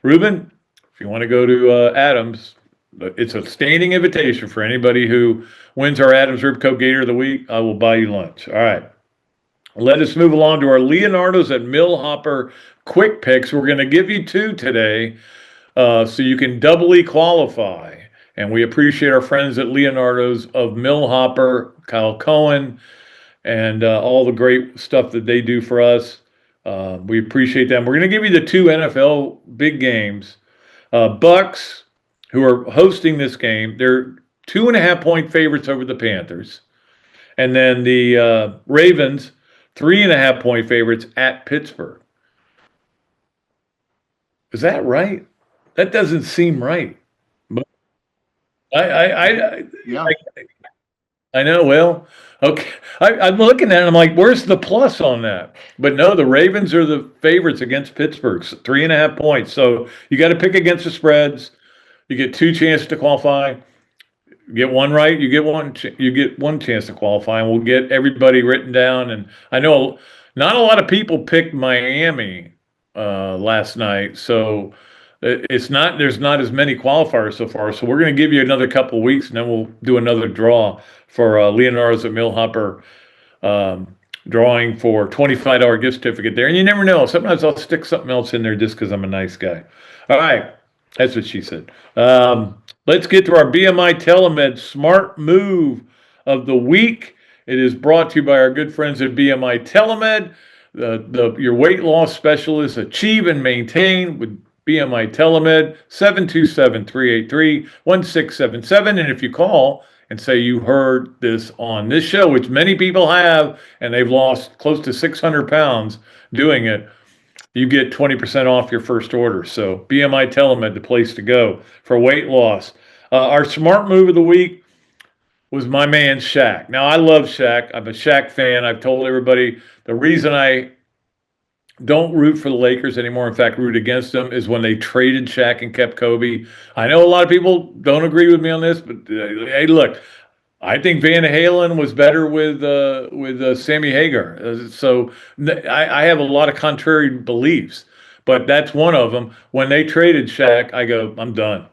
Ruben, if you want to go to Adams, it's a standing invitation for anybody who wins our Adams Rib Co. Gator of the Week. I will buy you lunch. All right. Let us move along to our Leonardo's at Millhopper quick picks. We're going to give you 2 today so you can doubly qualify. And we appreciate our friends at Leonardo's of Millhopper, Kyle Cohen, and all the great stuff that they do for us. We appreciate them. We're going to give you the 2 NFL big games. Bucks, who are hosting this game, they're 2.5-point favorites over the Panthers. And then the Ravens, 3.5-point favorites at Pittsburgh. Is that right? That doesn't seem right. But Yeah. I know. Well, okay. I'm looking at it. I'm like, where's the plus on that? But no, the Ravens are the favorites against Pittsburgh, 3.5 points. So you got to pick against the spreads. You get 2 chances to qualify. You get one right, you get one. You get one chance to qualify, and we'll get everybody written down. And I know not a lot of people picked Miami last night, so it's not. There's not as many qualifiers so far. So we're going to give you another couple of weeks, and then we'll do another draw for Leonardo's at Millhopper, drawing for $25 gift certificate there. And you never know. Sometimes I'll stick something else in there just because I'm a nice guy. All right, that's what she said. Let's get to our BMI TeleMed Smart Move of the Week. It is brought to you by our good friends at BMI TeleMed. Your weight loss specialists achieve and maintain with BMI TeleMed, 727-383-1677. And if you call and say you heard this on this show, which many people have, and they've lost close to 600 pounds doing it, you get 20% off your first order. So BMI TeleMed, the place to go for weight loss. Our smart move of the week was my man Shaq. Now, I love Shaq. I'm a Shaq fan. I've told everybody the reason I don't root for the Lakers anymore, in fact, root against them, is when they traded Shaq and kept Kobe. I know a lot of people don't agree with me on this, but hey, look, I think Van Halen was better with Sammy Hagar. So I have a lot of contrary beliefs, but that's one of them. When they traded Shaq, I go, I'm done.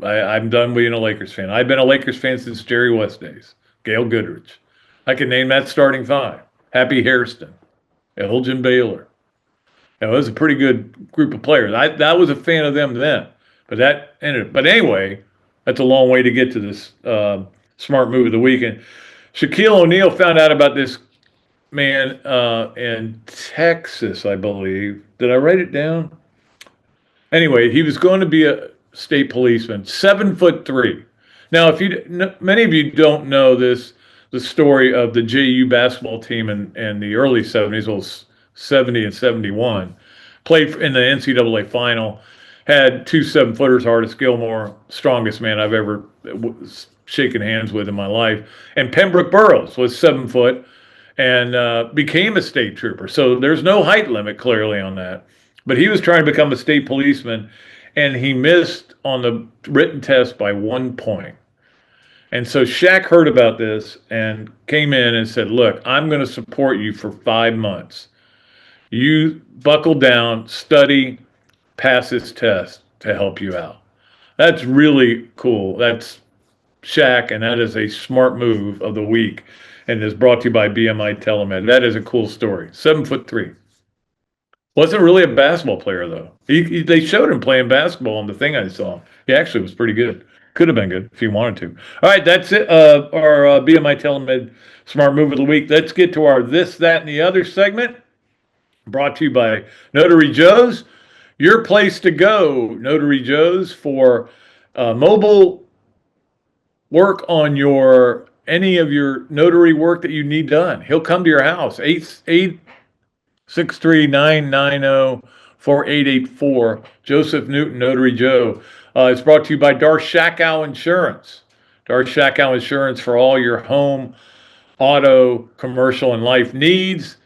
I'm done being a Lakers fan. I've been a Lakers fan since Jerry West days. Gail Goodrich. I can name that starting 5. Happy Hairston. Elgin Baylor. It was a pretty good group of players. I was a fan of them then, but that ended. But anyway, that's a long way to get to this smart move of the weekend. Shaquille O'Neal found out about this man in Texas, I believe. Did I write it down? Anyway, he was going to be a state policeman, 7'3". Now, many of you don't know this, the story of the JU basketball team in the early 70s, well, 70 and 71, played in the NCAA final, had 2 7-footers, Hardest Gilmore, strongest man I've ever shaken hands with in my life. And Pembroke Burroughs was 7 foot and became a state trooper. So there's no height limit clearly on that. But he was trying to become a state policeman, and he missed on the written test by 1 point. And so Shaq heard about this and came in and said, look, I'm going to support you for 5 months. You buckle down, study, pass this test to help you out. That's really cool. That's Shaq, and that is a smart move of the week, and is brought to you by BMI TeleMed. That is a cool story. 7'3". Wasn't really a basketball player, though. They showed him playing basketball on the thing I saw. He actually was pretty good. Could have been good if he wanted to. All right, that's it. Our BMI TeleMed Smart Move of the Week. Let's get to our This, That, and the Other segment, brought to you by Notary Joe's. Your place to go, Notary Joe's, for mobile work on any of your notary work that you need done. He'll come to your house. 863-990-4884. Joseph Newton, Notary Joe. It's brought to you by Darshackow Insurance. Darshackow Insurance for all your home, auto, commercial, and life needs.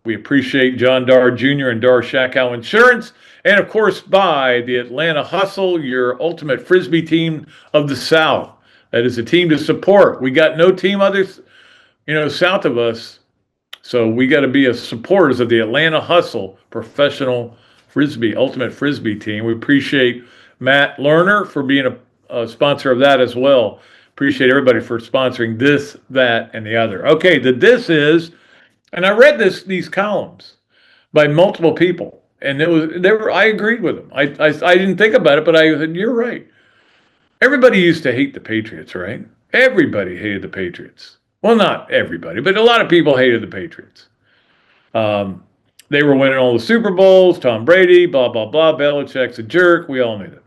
We appreciate John Dar Jr. and Darshackow Insurance. And, of course, by the Atlanta Hustle, your ultimate Frisbee team of the South. That is a team to support. We got no team others, south of us. So we got to be supporters of the Atlanta Hustle professional Frisbee, ultimate Frisbee team. We appreciate Matt Lerner for being a sponsor of that as well. Appreciate everybody for sponsoring this, that, and the other. Okay, this is, and I read these columns by multiple people, and I agreed with them. I didn't think about it, but I said, you're right. Everybody used to hate the Patriots, right? Everybody hated the Patriots. Well, not everybody, but a lot of people hated the Patriots. They were winning all the Super Bowls, Tom Brady, blah, blah, blah, Belichick's a jerk. We all knew that.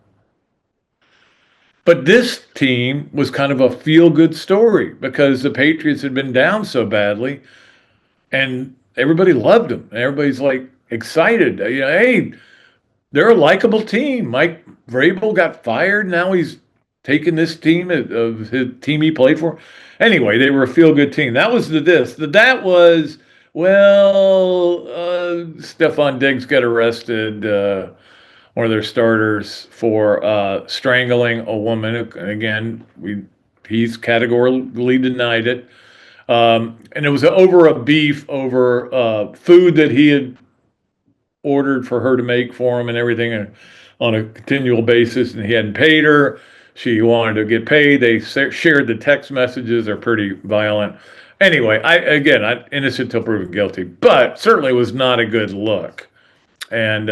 But this team was kind of a feel-good story because the Patriots had been down so badly, and everybody loved them. And everybody's like excited. Hey, they're a likable team. Mike Vrabel got fired. Now he's taking this team of his team he played for. Anyway, they were a feel-good team. That was the this. The that was, well, Stephon Diggs got arrested, one of their starters, for strangling a woman. And again, he's categorically denied it. And it was over a beef over food that he had ordered for her to make for him and everything, and on a continual basis, and he hadn't paid her. She wanted to get paid. They shared the text messages. They're pretty violent. Anyway, I'm innocent till proven guilty, but certainly was not a good look. And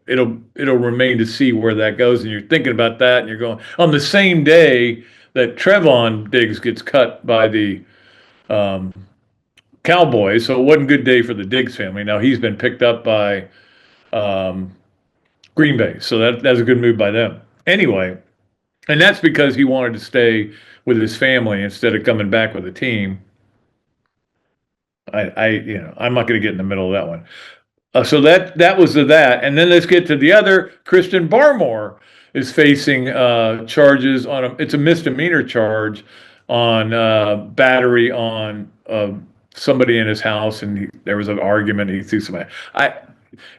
it'll remain to see where that goes. And you're thinking about that, and you're going on the same day that Trevon Diggs gets cut by the Cowboys. So it wasn't a good day for the Diggs family. Now he's been picked up by Green Bay, so that's a good move by them. Anyway, and that's because he wanted to stay with his family instead of coming back with a team. I'm not going to get in the middle of that one. So that was that, and then let's get to the other. Christian Barmore is facing charges on it's a misdemeanor charge on battery on somebody in his house, and there was an argument. He threw somebody.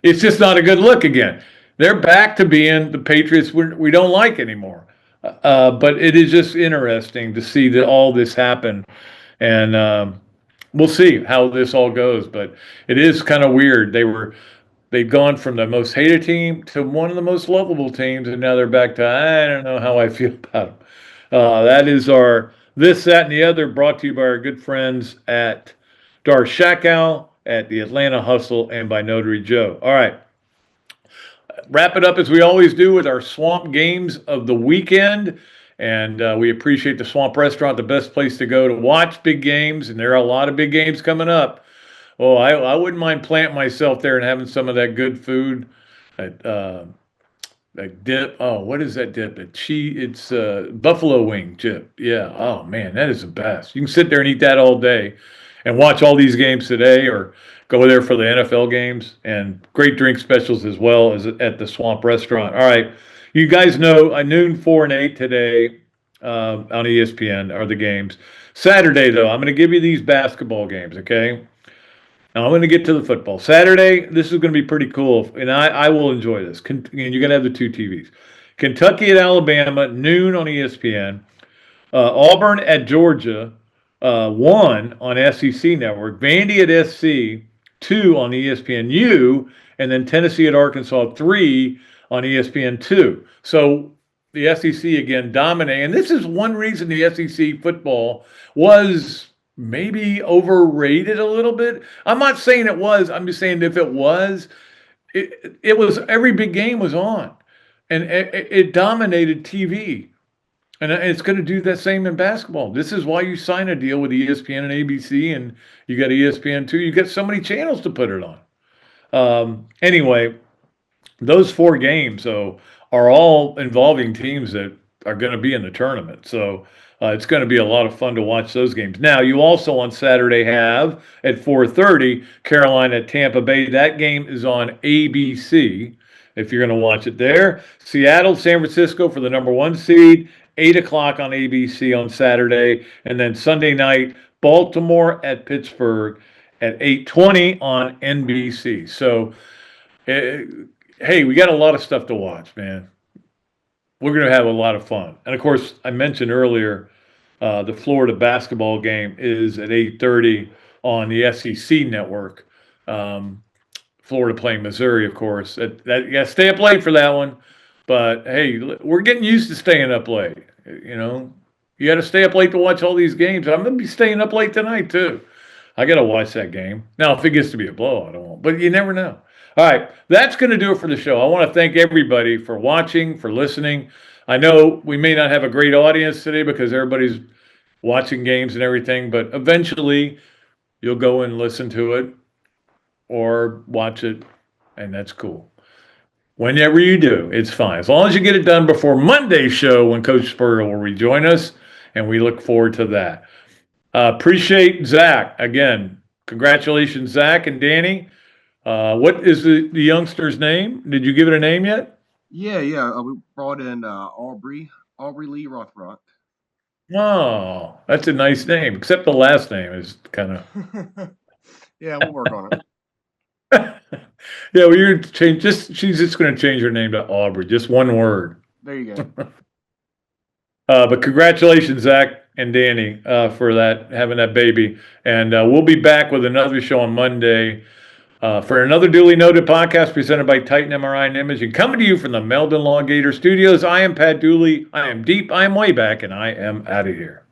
It's just not a good look again. They're back to being the Patriots we don't like anymore. But it is just interesting to see that all this happen, and we'll see how this all goes. But it is kind of weird. They'd gone from the most hated team to one of the most lovable teams, and now they're back to, I don't know how I feel about them. That is our This, That, and the Other, brought to you by our good friends at Dar Shakow, at the Atlanta Hustle, and by Notary Joe. All right. Wrap it up as we always do with our Swamp Games of the weekend. And we appreciate the Swamp Restaurant, the best place to go to watch big games. And there are a lot of big games coming up. Oh, I wouldn't mind planting myself there and having some of that good food. That dip. Oh, what is that dip? It's buffalo wing dip. Yeah. Oh, man, that is the best. You can sit there and eat that all day and watch all these games today, or go there for the NFL games, and great drink specials as well as at the Swamp Restaurant. All right. You guys know noon, 4 and 8 today on ESPN are the games. Saturday, though, I'm going to give you these basketball games, okay? Now, I'm going to get to the football. Saturday, this is going to be pretty cool, and I will enjoy this. And you're going to have the two TVs. Kentucky at Alabama, noon on ESPN. Auburn at Georgia, 1 on SEC Network. Vandy at SC, 2 on ESPNU. And then Tennessee at Arkansas, 3 on ESPN2. So the SEC again dominating. And this is one reason the SEC football was maybe overrated a little bit. I'm not saying it was. I'm just saying if it was, it was, every big game was on. And it dominated TV. And it's going to do that same in basketball. This is why you sign a deal with ESPN and ABC, and you got ESPN2. You got so many channels to put it on. Anyway, those 4 games, though, are all involving teams that are going to be in the tournament. So it's going to be a lot of fun to watch those games. Now, you also on Saturday have at 4:30 Carolina at Tampa Bay. That game is on ABC if you're going to watch it there. Seattle, San Francisco for the number 1 seed, 8 o'clock on ABC on Saturday. And then Sunday night, Baltimore at Pittsburgh at 8:20 on NBC. So, hey, we got a lot of stuff to watch, man. We're going to have a lot of fun. And, of course, I mentioned earlier the Florida basketball game is at 8:30 on the SEC network. Florida playing Missouri, of course. You got to stay up late for that one. But, hey, we're getting used to staying up late. You know, you got to stay up late to watch all these games. I'm going to be staying up late tonight, too. I got to watch that game. Now, if it gets to be a blowout, I won't. But you never know. All right, that's going to do it for the show. I want to thank everybody for watching, for listening. I know we may not have a great audience today because everybody's watching games and everything, but eventually you'll go and listen to it or watch it, and that's cool. Whenever you do, it's fine. As long as you get it done before Monday's show when Coach Spurrier will rejoin us, and we look forward to that. Appreciate Zach. Again, congratulations, Zach and Danny. What is the youngster's name? Did you give it a name yet? Yeah. We brought in Aubrey Aubrey Lee Rothrock. Oh, that's a nice name, except the last name is kind of. Yeah, we'll work on it. Yeah, well, you're change. She's just going to change her name to Aubrey. Just one word. There you go. But congratulations, Zach and Danny, for having that baby. And we'll be back with another show on Monday for another duly noted podcast presented by Titan MRI and Imaging, coming to you from the Meldon Law Gator Studios. I am Pat Dooley. I am deep. I am way back, and I am out of here.